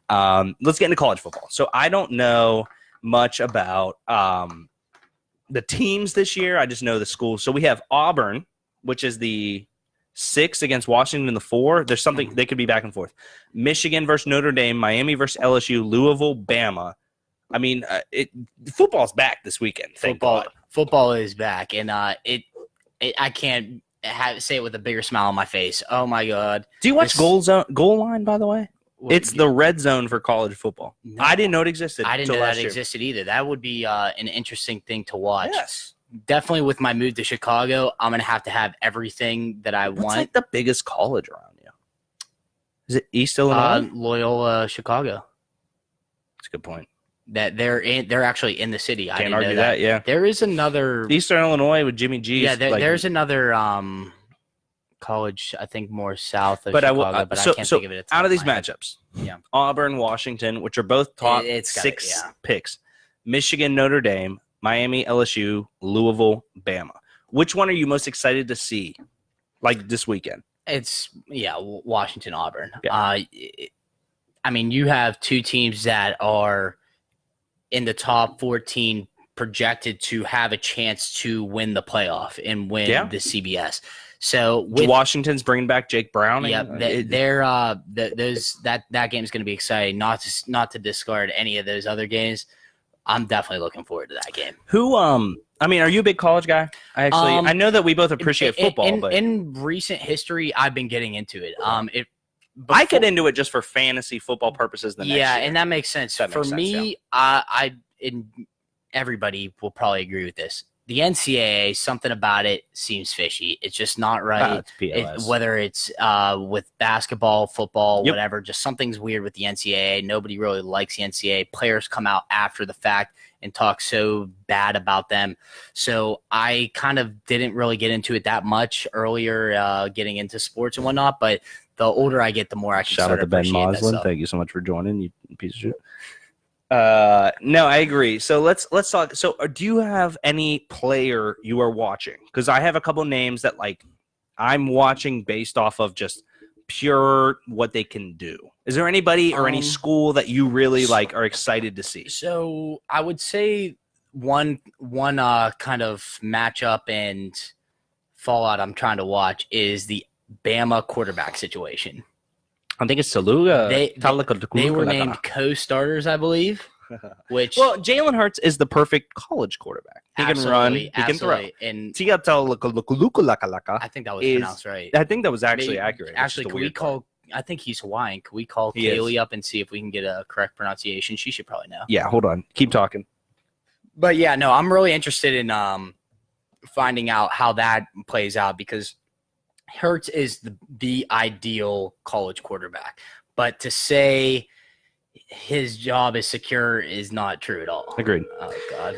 Let's get into college football. So I don't know much about the teams this year. I just know the schools. So we have Auburn, which is the 6 against Washington in the 4. There's something they could be back and forth. Michigan versus Notre Dame, Miami versus LSU, Louisville, Bama. I mean, football's back this weekend. Football is back, and I can't say it with a bigger smile on my face. Oh my God! Do you watch Goal Line? By the way, it's the red zone for college football. No, I didn't know it existed. I didn't know that existed either. That would be an interesting thing to watch. Yes. Definitely with my move to Chicago, I'm going to have everything that I want. What's like the biggest college around you? Is it East Illinois? Loyola, Chicago. That's a good point. That they're actually in the city. Can't argue that, yeah. There is another Eastern Illinois with Jimmy G. Yeah, there's another college, I think more south of Chicago, but I can't think of it. Out of these matchups, Auburn, Washington, which are both top 6 picks. Michigan, Notre Dame, Miami, LSU, Louisville, Bama. Which one are you most excited to see, like this weekend? It's Washington, Auburn. Yeah. I mean, you have two teams that are in the top 14 projected to have a chance to win the playoff and win the CBS. So Washington's bringing back Jake Brown. Yeah, that game is going to be exciting. Not to discard any of those other games. I'm definitely looking forward to that game. I mean, are you a big college guy? I know that we both appreciate football, but in recent history, I've been getting into it. I get into it just for fantasy football purposes. And that makes sense. For me, everybody will probably agree with this. The NCAA, something about it seems fishy. It's just not right. Whether it's with basketball, football, whatever, just something's weird with the NCAA. Nobody really likes the NCAA. Players come out after the fact and talk so bad about them. So I kind of didn't really get into it that much earlier, getting into sports and whatnot. But the older I get, the more I can shout out to Ben Moslin. Thank you so much for joining, you piece of shit. No, I agree. So let's talk. So do you have any player you are watching? Because I have a couple names that like I'm watching based off of just pure what they can do. Is there anybody or any school that you really like are excited to see? So I would say one kind of matchup and fallout I'm trying to watch is the Bama quarterback situation. I think it's Taluga. They were named co-starters, I believe. Jalen Hurts is the perfect college quarterback. He can run, he can throw. And I think that was pronounced right. I think that was actually accurate. Actually, can we call? I think he's Hawaiian. Can we call Kaylee up and see if we can get a correct pronunciation? She should probably know. Yeah, hold on. Keep talking. But yeah, no, I'm really interested in finding out how that plays out because Hurts is the ideal college quarterback. But to say his job is secure is not true at all. Agreed. Oh, God.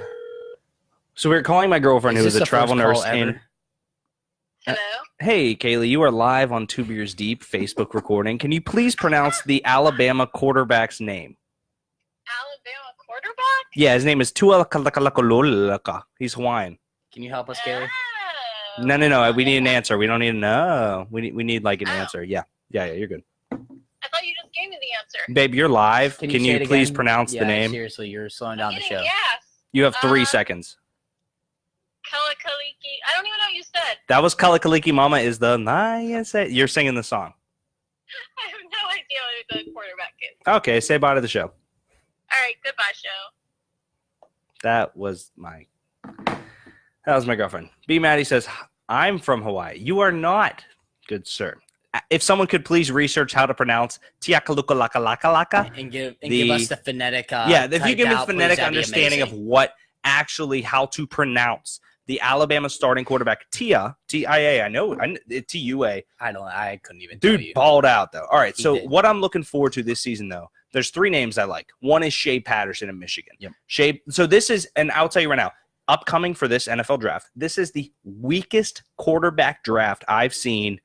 So we're calling my girlfriend who is a travel nurse. Hello? Hey, Kaylee, you are live on Two Beers Deep Facebook recording. Can you please pronounce the Alabama quarterback's name? Alabama quarterback? Yeah, his name is Tua Kalakalakalolaka. He's Hawaiian. Can you help us, Kaylee? No. We need an answer. We don't need to know. We need like an answer. Yeah, you're good. I thought you just gave me the answer. Babe, you're live. Can you please pronounce the name? Seriously, you're slowing down the show. Yes. You have 3 seconds. Kalakaliki. I don't even know what you said. That was Kalakaliki Mama is the You're singing the song. I have no idea who the quarterback is. Okay, say bye to the show. All right, goodbye, show. That was my girlfriend. B. Maddie says, I'm from Hawaii. You are not, good sir. If someone could please research how to pronounce Tiakalukalakalaka and give us the phonetic. If you give me the phonetic understanding of how to pronounce the Alabama starting quarterback T-I-A. I know T-U-A. I couldn't even tell you. Dude balled out though. All right, what I'm looking forward to this season though, there's 3 names I like. One is Shea Patterson in Michigan. Yep. So this is, and I'll tell you right now, upcoming for this NFL draft, this is the weakest quarterback draft I've seen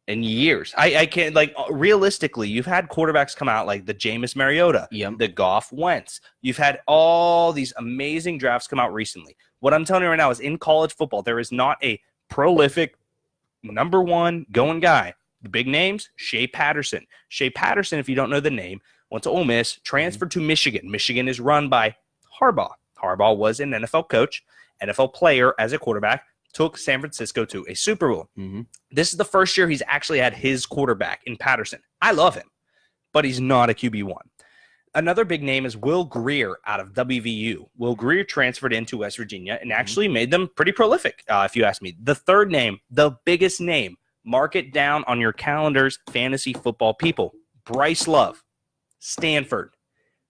in years. I can't, like, realistically, you've had quarterbacks come out like the Jameis Mariota, the Goff Wentz. You've had all these amazing drafts come out recently. What I'm telling you right now is in college football, there is not a prolific number one going guy. The big names, Shea Patterson. Shea Patterson, if you don't know the name, went to Ole Miss, transferred to Michigan. Michigan is run by Harbaugh. Harbaugh was an NFL coach, NFL player as a quarterback, took San Francisco to a Super Bowl. Mm-hmm. This is the first year he's actually had his quarterback in Patterson. I love him, but he's not a QB1. Another big name is Will Grier out of WVU. Will Grier transferred into West Virginia and actually made them pretty prolific, if you ask me. The third name, the biggest name, mark it down on your calendars, fantasy football people. Bryce Love, Stanford.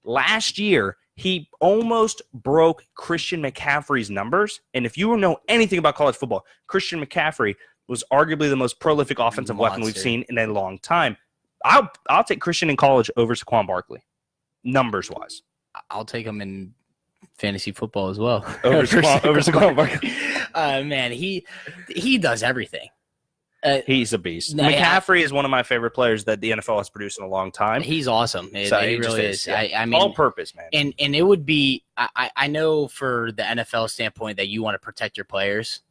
Last year, he almost broke Christian McCaffrey's numbers. And if you know anything about college football, Christian McCaffrey was arguably the most prolific offensive weapon we've seen in a long time. I'll take Christian in college over Saquon Barkley, numbers-wise. I'll take him in fantasy football as well. Over Saquon Barkley. Man, he does everything. He's a beast. No, McCaffrey is one of my favorite players that the NFL has produced in a long time. He's awesome. He really is. Yeah. I mean, all purpose, man. And it would be. I know for the NFL standpoint that you want to protect your players,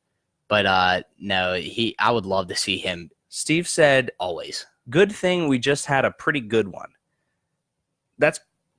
but no, I would love to see him. Steve said, Always. "Good thing we just had a pretty good one."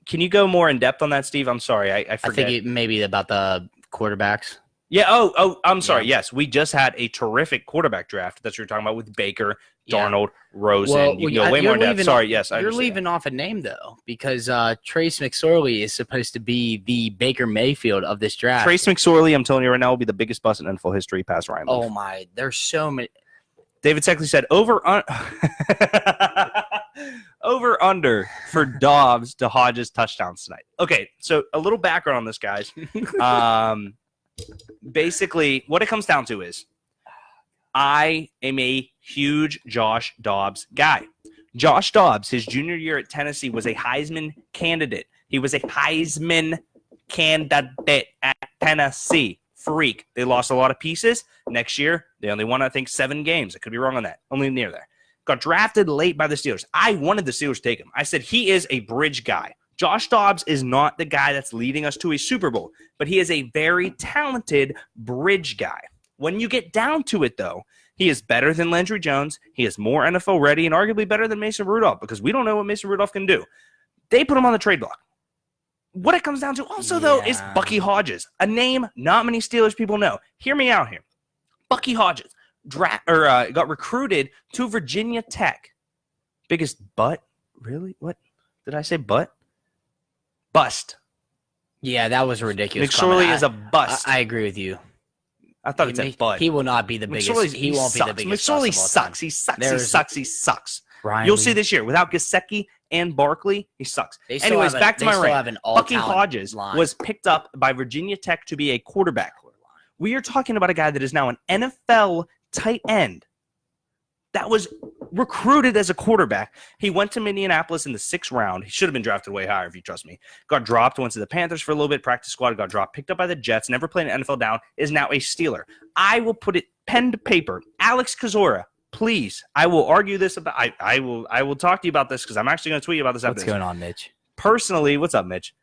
Can you go more in depth on that, Steve? I'm sorry, I forget. I think maybe about the quarterbacks. Yeah. Oh, I'm sorry. Yeah. Yes, we just had a terrific quarterback draft. That's what you're talking about with Baker, Darnold, Rosen. Well, you can go way more in depth. Sorry. Yes, you're leaving off a name though, because Trace McSorley is supposed to be the Baker Mayfield of this draft. Trace McSorley, I'm telling you right now, will be the biggest bust in NFL history past Ryan Leaf. Oh my, there's so many. David Seckley said over under for Dobbs to Hodges touchdowns tonight. Okay, so a little background on this, guys. Basically, what it comes down to is I am a huge Josh Dobbs guy. Josh Dobbs, his junior year at Tennessee, was a Heisman candidate. He was a Heisman candidate at Tennessee. Freak. They lost a lot of pieces. Next year, they only won, I think, 7 games. I could be wrong on that. Only near there. Got drafted late by the Steelers. I wanted the Steelers to take him. I said he is a bridge guy. Josh Dobbs is not the guy that's leading us to a Super Bowl, but he is a very talented bridge guy. When you get down to it, though, he is better than Landry Jones. He is more NFL ready and arguably better than Mason Rudolph because we don't know what Mason Rudolph can do. They put him on the trade block. What it comes down to also, though, is Bucky Hodges, a name not many Steelers people know. Hear me out here. Bucky Hodges got recruited to Virginia Tech. Biggest butt? Really? What? Did I say butt? Bust. Yeah, that was ridiculous. McSorley is a bust. I agree with you. I thought it said butt. He will not be the biggest. He won't be the biggest. McSorley sucks. He sucks. He sucks. Ryan You'll see this year. Without Gesicki and Barkley, he sucks. Anyways, back to my rant. Bucky Hodges line. was picked up by Virginia Tech to be a quarterback. We are talking about a guy that is now an NFL tight end that was recruited as a quarterback. He went to Indianapolis in the 6th round. He should have been drafted way higher, if you trust me. Got dropped, went to the Panthers for a little bit, practice squad, got dropped, picked up by the Jets, never played an NFL down, is now a Steeler. I will put it pen to paper. Alex Kozora, please. I will argue this about. I will talk to you about this because I'm actually going to tweet you about this. What's going on, Mitch? Personally, what's up, Mitch?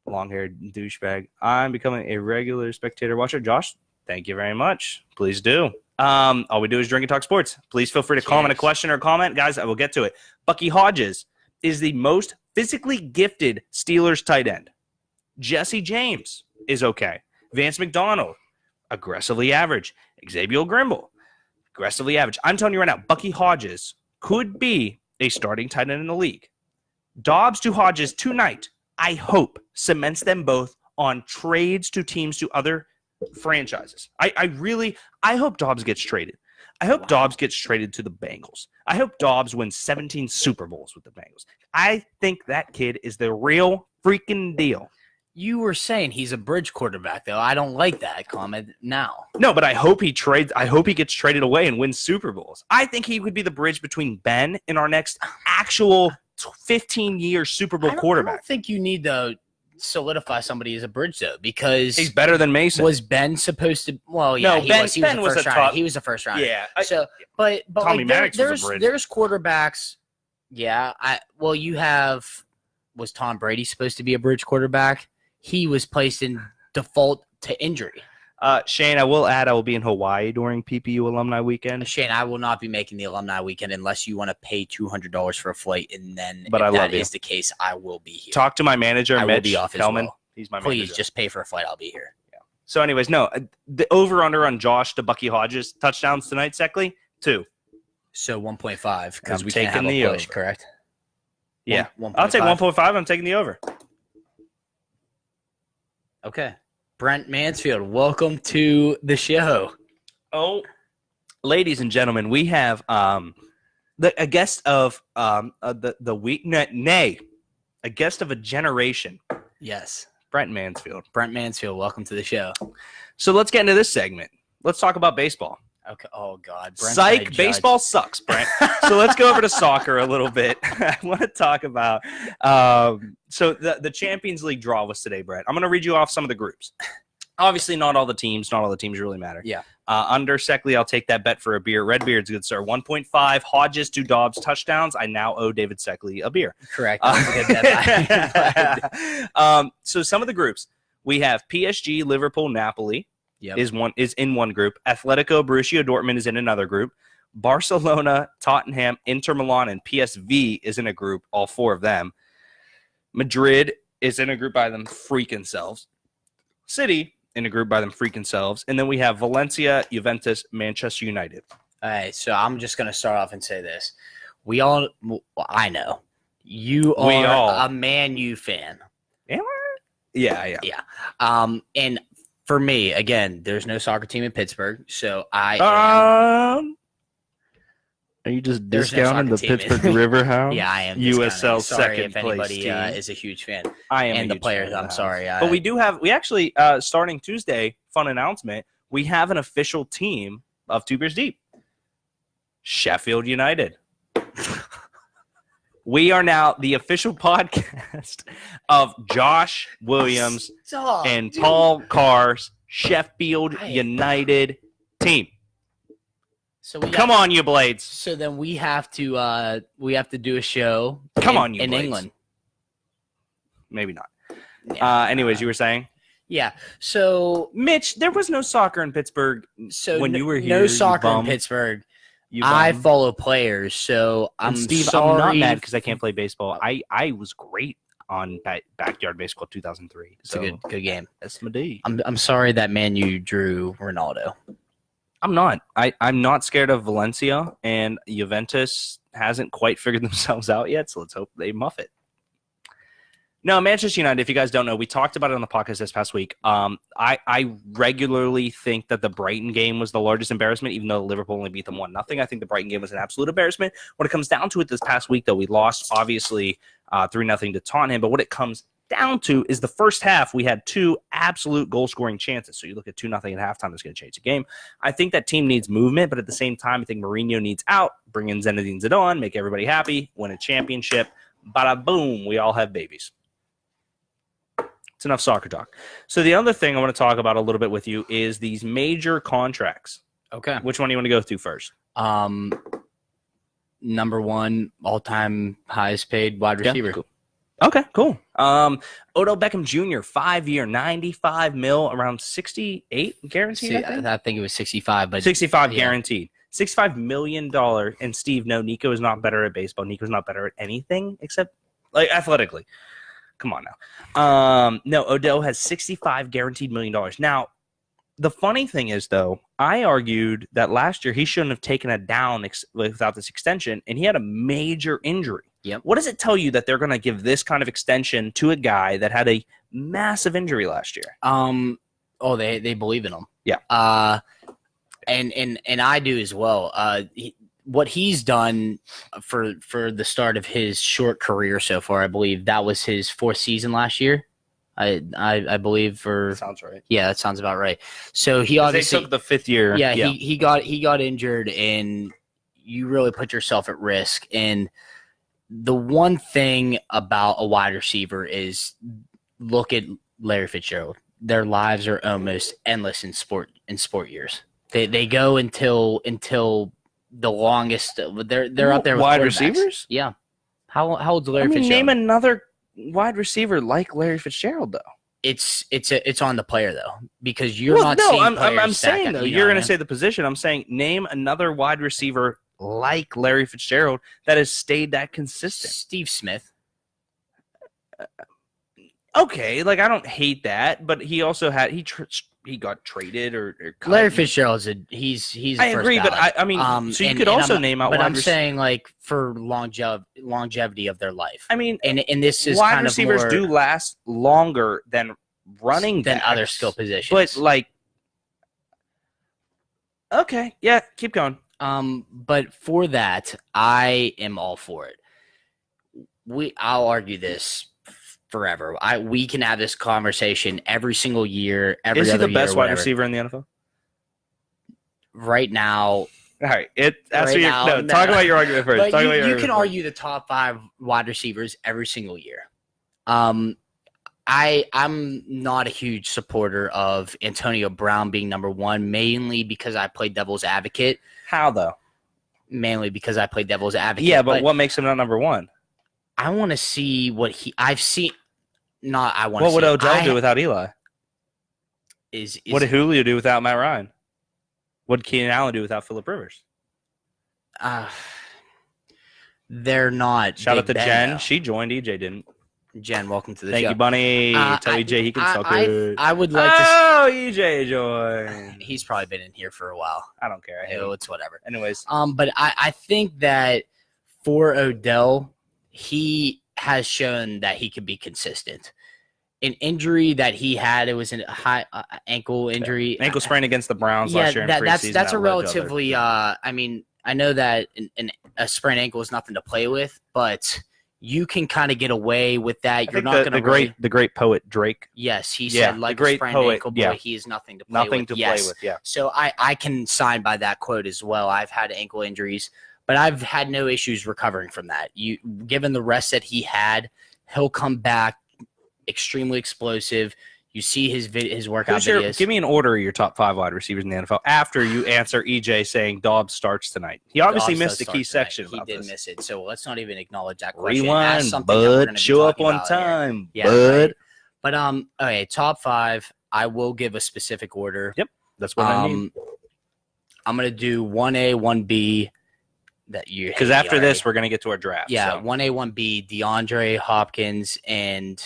Long-haired douchebag. I'm becoming a regular spectator watcher. Josh, thank you very much. Please do. All we do is drink and talk sports. Please feel free to comment a question or comment. Guys, I will get to it. Bucky Hodges is the most physically gifted Steelers tight end. Jesse James is okay. Vance McDonald, aggressively average. Xavier Grimble, aggressively average. I'm telling you right now, Bucky Hodges could be a starting tight end in the league. Dobbs to Hodges tonight, I hope, cements them both on trades to teams to other franchises. I hope Dobbs gets traded. I hope Dobbs gets traded to the Bengals. I hope Dobbs wins 17 Super Bowls with the Bengals. I think that kid is the real freaking deal. You were saying he's a bridge quarterback, though. I don't like that comment now. No, but I hope he gets traded away and wins Super Bowls. I think he would be the bridge between Ben and our next actual 15-year Super Bowl quarterback. I don't think you need to solidify somebody as a bridge, though, because he's better than Mason. Was Ben supposed to? Well, yeah, no, Ben was a top. He was a first round. Yeah. But Tommy like, Maddox was a bridge. There's quarterbacks. Yeah. You have. Was Tom Brady supposed to be a bridge quarterback? He was placed in default to injury. Shane, I will add I will be in Hawaii during PPU Alumni Weekend. Shane, I will not be making the Alumni Weekend unless you want to pay $200 for a flight, and then but if that is the case, I will be here. Talk to my manager, Mitch be off Hellman. Well. He's my Please manager. just pay for a flight. I'll be here. Yeah. So, anyways, no, the over/under on Josh to Bucky Hodges touchdowns tonight, Seckley, 2. So 1.5 because I'm we can't have taking a the push, over. correct? Yeah, 1.5. I'll take 1.5. I'm taking the over. Okay. Brent Mansfield, welcome to the show. Oh, ladies and gentlemen, we have a guest of the week. Nay, a guest of a generation. Yes. Brent Mansfield. Brent Mansfield, welcome to the show. So let's get into this segment. Let's talk about baseball. Okay. Oh, God. Brent's Psych, gonna baseball judge. sucks, Brent. So let's go over to soccer a little bit. I want to talk about so the Champions League draw was today, Brent. I'm going to read you off some of the groups. Obviously, not all the teams really matter. Yeah. Under Seckley, I'll take that bet for a beer. Redbeard's good, sir. 1.5. Hodges to Dobbs touchdowns. I now owe David Seckley a beer. Correct. That was a good bet. So some of the groups we have: PSG, Liverpool, Napoli Yep. is in one group. Atletico, Borussia Dortmund is in another group. Barcelona, Tottenham, Inter Milan, and PSV is in a group. All 4 of them. Madrid is in a group by them freaking selves. City in a group by them freaking selves. And then we have Valencia, Juventus, Manchester United. All right. So I'm just going to start off and say this. I know. You are a Man U fan. Am I? Yeah. Yeah. And for me, again, there's no soccer team in Pittsburgh, so I am. Are you just There's no discounting the soccer team. Pittsburgh River Hounds? Yeah, I am. USL sorry second if anybody place team. is a huge fan. I am. And a the huge players, fan of I'm the sorry. Hounds. But we actually, starting Tuesday, fun announcement, we have an official team of Two Beers Deep. Sheffield United. We are now the official podcast of Josh Williams and Paul Carr's Sheffield United team. So come on, you Blades. So then we have to do a show. Come on, you in Blades. England. Maybe not. Yeah. Anyways, you were saying? Yeah. So Mitch, there was no soccer in Pittsburgh when you were here. No soccer in Pittsburgh. I follow players, so I'm Steve. sorry. I'm not mad because I can't play baseball. I was great on backyard baseball 2003. It's a good game. That's my D. I'm sorry that Man U drew Ronaldo. I'm not. I'm not scared of Valencia, and Juventus hasn't quite figured themselves out yet. So let's hope they muff it. No, Manchester United, if you guys don't know, we talked about it on the podcast this past week. I regularly think that the Brighton game was the largest embarrassment, even though Liverpool only beat them 1-0. I think the Brighton game was an absolute embarrassment. When it comes down to it this past week, though, we lost, obviously, 3-0 to Tottenham. But what it comes down to is the first half, we had 2 absolute goal-scoring chances. So you look at 2-0 at halftime, it's going to change the game. I think that team needs movement, but at the same time, I think Mourinho needs out, bring in Zinedine Zidane, make everybody happy, win a championship. Bada boom, we all have babies. It's enough soccer talk. So the other thing I want to talk about a little bit with you is these major contracts. Okay. Which one do you want to go through first? Number 1 all-time highest paid wide receiver. Yeah, cool. Okay, cool. Odell Beckham Jr., 5-year, $95 million, around 68 guaranteed. I think it was 65, but 65 guaranteed. $65 million. And Steve, no, Nico is not better at baseball. Nico's not better at anything except athletically. Come on now. No, Odell has $65 guaranteed million. Now, the funny thing is, though, I argued that last year he shouldn't have taken it down without this extension, and he had a major injury. Yep. What does it tell you that they're going to give this kind of extension to a guy that had a massive injury last year? They believe in him. Yeah. And I do as well. What he's done for the start of his short career so far, I believe that was his 4th season last year. I believe for sounds right. Yeah, that sounds about right. So he obviously they took the 5th year. Yeah, he got injured, and you really put yourself at risk. And the one thing about a wide receiver is look at Larry Fitzgerald. Their lives are almost endless in sport years. They go until the longest. They're up there with wide quarterbacks. receivers. Yeah. How old's Larry Fitzgerald? Name another wide receiver like Larry Fitzgerald, though. It's on the player though, because you're not. No, I'm saying though, you're going to say the position. I'm saying name another wide receiver like Larry Fitzgerald that has stayed that consistent. Steve Smith. Okay, I don't hate that, but he also had he got traded or cut. Larry Fitzgerald's he's I a first agree, but ballot. I mean, so you could also name out. But wide I'm saying like for longevity of their life. I mean, and this is wide kind receivers of do last longer than running than backs, other skill positions. But like, okay, yeah, keep going. But for that, I am all for it. I'll argue this forever. We can have this conversation every single year. Is he the best wide whatever. receiver in the NFL? Right now? All right, talk No. about your argument first. But you can argue the top 5 wide receivers every single year. I'm not a huge supporter of Antonio Brown being number 1, mainly because I played devil's advocate. How though? Mainly because I played devil's advocate. Yeah, but what makes him not number 1? I want to see what I've seen. Not I want. What would Odell do without Eli? What did Julio do without Matt Ryan? What did Keenan Allen do without Phillip Rivers? They're not. Shout out to Jen. Though. She joined. EJ didn't. Jen, welcome to the show. Thank you, Bunny. Tell EJ he can suck it. I would like to. Oh, EJ joined. He's probably been in here for a while. I don't care. It's whatever. Anyways. But I think that for Odell, he has shown that he can be consistent. An injury that he had, it was a high ankle injury. Ankle sprain against the Browns last year in preseason. That's a relatively. I mean, I know that a sprained ankle is nothing to play with, but you can kind of get away with that. You're not going to the great poet Drake. Yes, he said like a sprained poet, ankle boy, he is nothing to play with. Nothing to play with. Yeah. So I can sign by that quote as well. I've had ankle injuries, but I've had no issues recovering from that. Given the rest that he had, he'll come back extremely explosive. You see his workout videos. Give me an order of your top 5 wide receivers in the NFL after you answer EJ saying Dobbs starts tonight. He obviously missed the key section. He did miss it, so let's not even acknowledge that question. Rewind, bud. Show up on time, yeah, bud. Right. But okay, top 5. I will give a specific order. Yep, that's what I need. I'm gonna do 1A, 1B. Because after this, we're gonna get to our draft. Yeah, 1A, 1B. DeAndre Hopkins and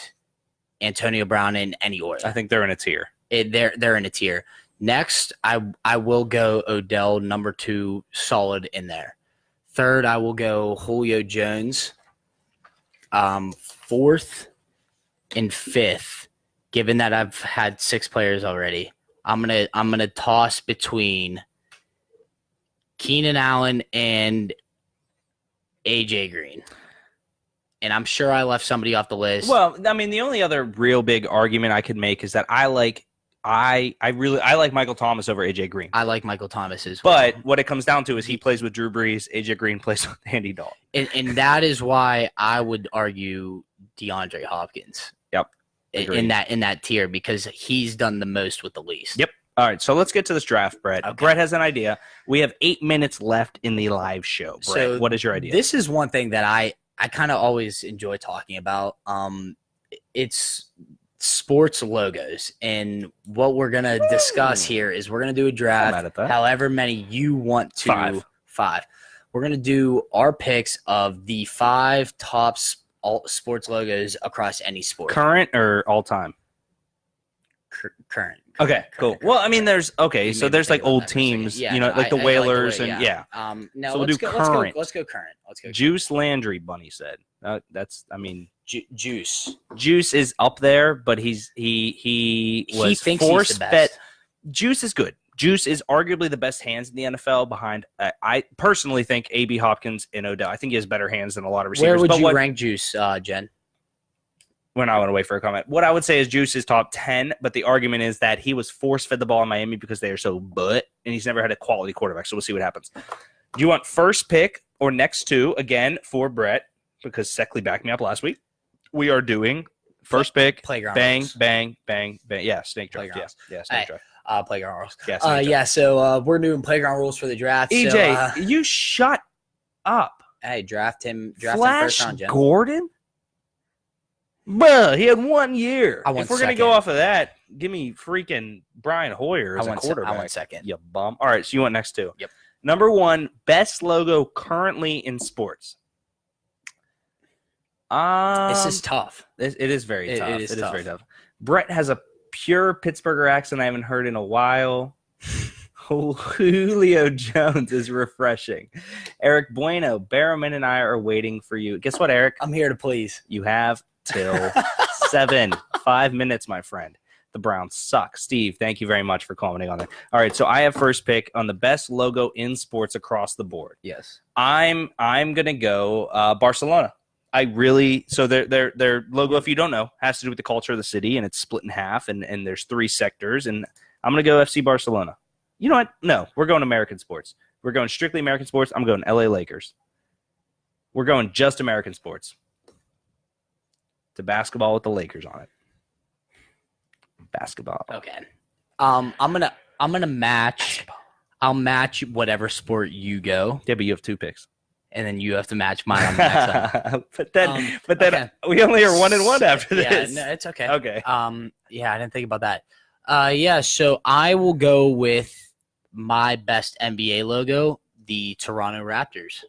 Antonio Brown in any order. I think they're in a tier. They're in a tier. Next, I will go Odell, number 2, solid in there. Third, I will go Julio Jones. 4th and 5th, given that I've had 6 players already, I'm gonna toss between Keenan Allen and AJ Green. And I'm sure I left somebody off the list. Well, I mean, the only other real big argument I could make is that I like Michael Thomas over AJ Green. I like Michael Thomas as well. But what it comes down to is he plays with Drew Brees, AJ Green plays with Andy Dalton. And that is why I would argue DeAndre Hopkins. Yep. In that tier, because he's done the most with the least. Yep. All right, so let's get to this draft, Brett. Okay. Brett has an idea. We have 8 minutes left in the live show. Brett, so what is your idea? This is one thing that I kind of always enjoy talking about. It's sports logos, and what we're gonna discuss here is we're gonna do a draft. However many you want to. 5. We're gonna do our picks of the 5 top sports logos across any sport. Current or all time? Current. Okay, cool. Well, I mean, there's like old teams, like the Whalers, and yeah. No, so we'll do current. Let's go current. Juice Landry, Bunny said. Juice. Juice is up there, but he thinks force he's the best. Juice is good. Juice is arguably the best hands in the NFL behind. I personally think A.B. Hopkins and Odell. I think he has better hands than a lot of receivers. Where would you rank Juice, Jen? We're not going to wait for a comment. What I would say is Juice is top 10, but the argument is that he was force-fed the ball in Miami because they are so and he's never had a quality quarterback, so we'll see what happens. Do you want first pick or next 2, again, for Brett, because Seckley backed me up last week? We are doing first pick, playground bang, rules. bang, bang, bang. Yeah, snake draft. Yeah, snake draft. Playground rules. Yeah, so we're doing playground rules for the draft. EJ, so, you shut up. Hey, draft him Flash first round, Jen. Gordon? Bruh, he had 1 year. If we're going to go off of that, give me freaking Brian Hoyer as a quarterback. I want second. You bum. All right, so you want next 2. Yep. Number 1, best logo currently in sports. This is tough. It is very tough. It is very tough. Brett has a pure Pittsburgher accent I haven't heard in a while. Julio Jones is refreshing. Eric Bueno, Barrowman and I are waiting for you. Guess what, Eric? I'm here to please. You have till 5 minutes, my friend. The Browns suck. Steve, thank you very much for commenting on that. All right, so I have first pick on the best logo in sports across the board. Yes. I'm gonna go Barcelona. So their logo, if you don't know, has to do with the culture of the city, and it's split in half, and there's 3 sectors, and I'm gonna go FC Barcelona. You know what? No, we're going American sports. We're going strictly American sports. I'm going LA Lakers. We're going just American sports. To basketball with the Lakers on it. Basketball. Okay. I'm gonna match. Basketball. I'll match whatever sport you go. Yeah, but you have 2 picks. And then you have to match mine on the next one. but then okay. We only are 1-1 after this. Yeah, no, it's okay. Okay. Yeah, I didn't think about that. Yeah, so I will go with my best NBA logo, the Toronto Raptors.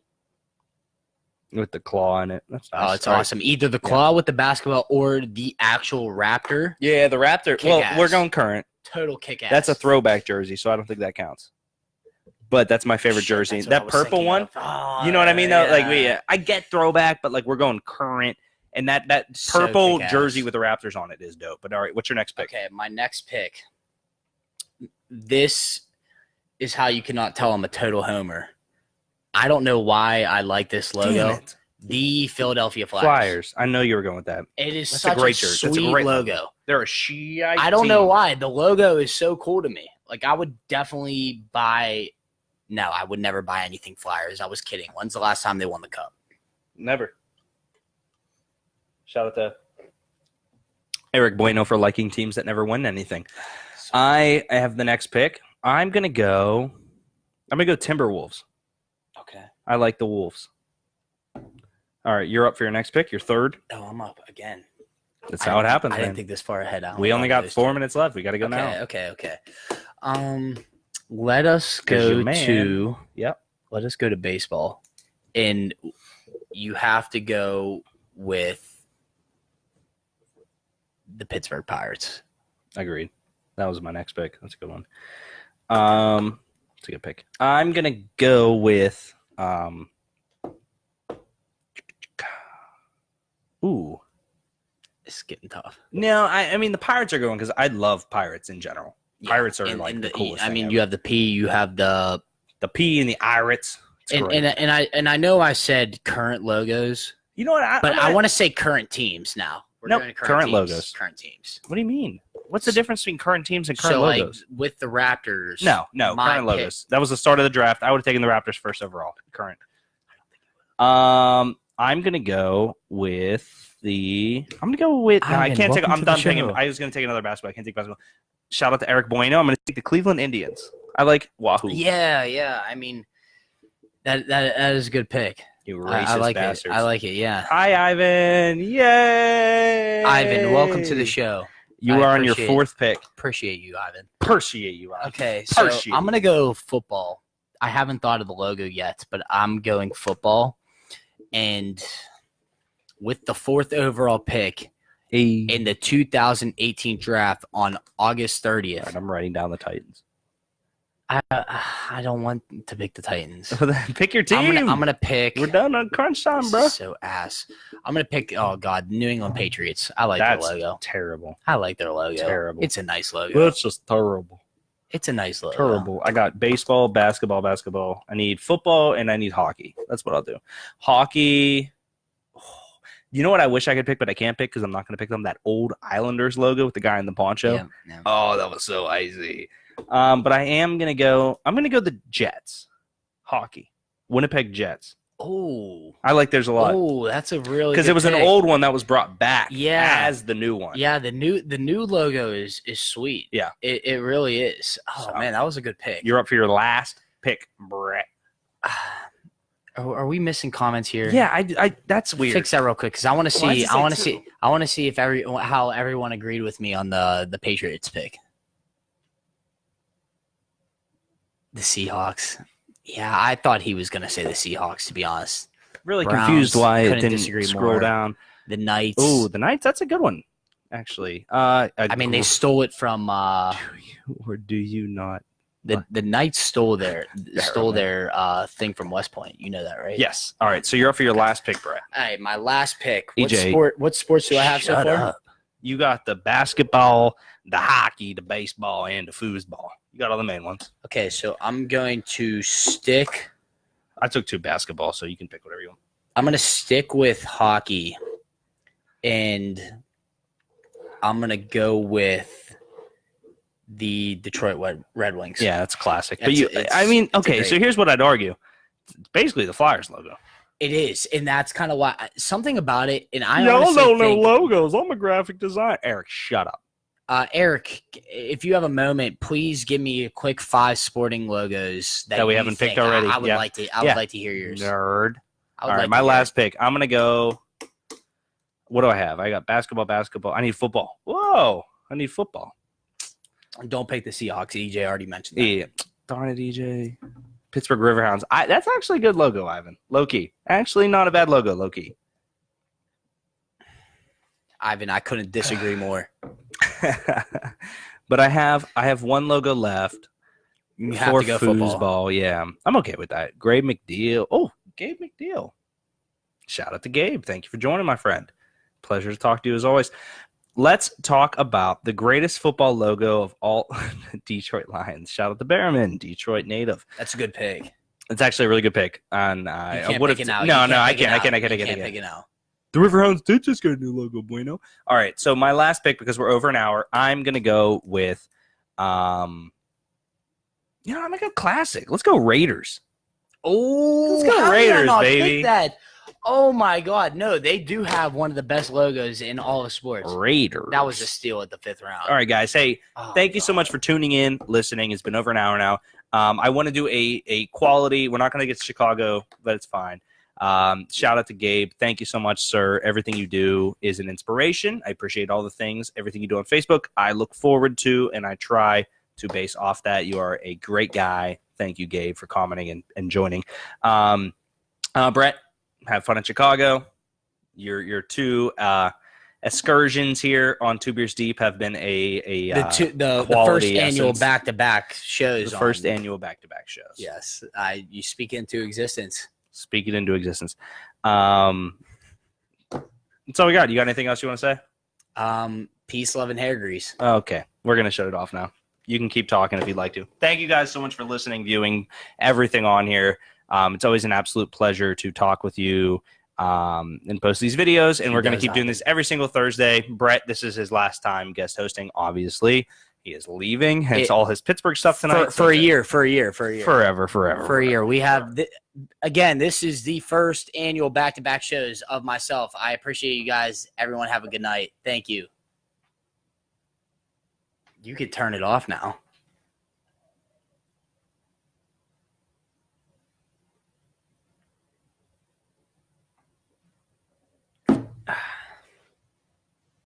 With the claw in it. That's nice. Oh, it's awesome. Either the claw with the basketball or the actual Raptor. Yeah, the Raptor. Kick-ass. We're going current. Total kick-ass. That's a throwback jersey, so I don't think that counts. But that's my favorite jersey. That purple one, you know what I mean? Though, yeah. I get throwback, but we're going current. And that purple jersey with the Raptors on it is dope. But all right, what's your next pick? Okay, my next pick. This is how you cannot tell I'm a total homer. I don't know why I like this logo. The Philadelphia Flyers. I know you were going with that. It is That's such a great a jersey. sweet logo. They're a Shiite I don't team. know why. The logo is so cool to me. Like, I would definitely buy – no, I would never buy anything Flyers. I was kidding. When's the last time they won the Cup? Never. Shout out to Eric Bueno for liking teams that never win anything. I have the next pick. I'm gonna go Timberwolves. Okay. I like the Wolves. All right, you're up for your next pick. Your third. Oh, I'm up again. That's how it happens. I didn't think this far ahead. We only got 4 minutes left. We got to go now. Okay. Let us go to. Yep. Let us go to baseball, and you have to go with the Pittsburgh Pirates. Agreed. That was my next pick. That's a good one. It's a good pick. I'm gonna go with Ooh. It's getting tough. No, I mean the Pirates are going because I love Pirates in general. Yeah. Pirates are the coolest. I mean, you have the P, you have the P and the Irates. And I know I said current logos. You know what? I want to say current teams now. No, current logos. Current teams. What do you mean? What's the difference between current teams and current logos? Like with the Raptors. No, current logos. That was the start of the draft. I would have taken the Raptors first overall. Current. I'm gonna go with I'm done taking. I was gonna take another basketball. I can't take basketball. Shout out to Eric Bueno. I'm gonna take the Cleveland Indians. I like Wahoo. Yeah. I mean, that is a good pick. You racist I like bastards. I like it. Yeah. Hi, Ivan. Yay! Ivan, welcome to the show. You are on your 4th pick. Appreciate you, Ivan. Okay, so I'm going to go football. I haven't thought of the logo yet, but I'm going football. And with the 4th overall pick in the 2018 draft on August 30th. Right, I'm writing down the Titans. I don't want to pick the Titans. Pick your team. I'm gonna pick. We're done on crunch time, bro. So ass. I'm gonna pick. Oh God, New England Patriots. I like their logo. Terrible. I like their logo. Terrible. It's a nice logo. That's just terrible. It's a nice logo. Terrible. I got baseball, basketball. I need football, and I need hockey. That's what I'll do. Hockey. You know what I wish I could pick, but I can't pick because I'm not going to pick them? That old Islanders logo with the guy in the poncho. Yeah. Oh, that was so icy. But I'm going to go the Jets. Hockey. Winnipeg Jets. Oh. I like theirs a lot. Oh, that's a really because it was an old one that was brought back as the new one. Yeah, the new logo is sweet. Yeah. It really is. Oh, man, that was a good pick. You're up for your last pick, Brett. Are we missing comments here? Yeah, I that's weird. Fix that real quick because I want to see. I want to see if how everyone agreed with me on the Patriots pick. The Seahawks. Yeah, I thought he was gonna say the Seahawks. To be honest, really Browns, confused why it didn't disagree scroll more. down. The Knights. Oh, the Knights. That's a good one. Actually, I mean, they stole it from do you not? the Knights stole their thing from West Point. You know that, right? Yes. All right. So you're up for your last pick, Brett. All right, my last pick. EJ, What sports do I have so Shut far? up. You got the basketball, the hockey, the baseball, and the foosball. You got all the main ones. Okay, so I'm going to stick. I took 2 basketball, so you can pick whatever you want. I'm going to stick with hockey, and I'm going to go with the Detroit Red Wings. Yeah, that's classic. It's So here's what I'd argue. It's basically the Flyers logo. It is, and that's kind of why something about it. And I Y'all honestly don't know think, logos. I'm a graphic designer. Eric, shut up. Eric, if you have a moment, please give me a quick 5 sporting logos that we you haven't think. picked already. I would like to. I would like to hear yours. Nerd. All right, my last pick. I'm gonna go. What do I have? I got basketball. I need football. Whoa, I need football. Don't pick the Seahawks. EJ already mentioned that. Yeah, darn it, EJ. Pittsburgh Riverhounds. That's actually a good logo, Ivan. Low key. Actually, not a bad logo. Low key. Ivan, I couldn't disagree more. But I have one logo left. You have to go football. Foosball. Yeah, I'm okay with that. Gabe McDeal. Oh, Gabe McDeal. Shout out to Gabe. Thank you for joining, my friend. Pleasure to talk to you as always. Let's talk about the greatest football logo of all, Detroit Lions. Shout out to Behrman, Detroit native. That's a good pick. It's actually a really good pick. And I would have. No, I can't. I can't pick it out. The Riverhounds did just get a new logo, bueno. All right, so my last pick, because we're over an hour, I'm gonna go with, I'm gonna go classic. Let's go Raiders. Oh, let's go Raiders, baby. Pick that. Oh my God, no, they do have one of the best logos in all of sports. Raiders. That was a steal at the 5th round. All right, guys. Hey, thank you so much for tuning in, listening. It's been over an hour now. I want to do a quality. We're not going to get to Chicago, but it's fine. Shout out to Gabe. Thank you so much, sir. Everything you do is an inspiration. I appreciate all the things, everything you do on Facebook. I look forward to, and I try to base off that. You are a great guy. Thank you, Gabe, for commenting and joining. Brett, have fun in Chicago. Your 2 excursions here on Two Beers Deep have been the first annual back-to-back shows. The first annual back-to-back shows. Yes, you speak into existence. Speak it into existence. That's all we got. You got anything else you want to say? Peace, love, and hair grease. Okay. We're going to shut it off now. You can keep talking if you'd like to. Thank you guys so much for listening, viewing, everything on here. It's always an absolute pleasure to talk with you and post these videos. And we're going to keep doing this every single Thursday. Brett, this is his last time guest hosting, obviously. He is leaving. Hence all his Pittsburgh stuff tonight. For a year. Forever. We have, again, this is the first annual back-to-back shows of myself. I appreciate you guys. Everyone have a good night. Thank you. You could turn it off now.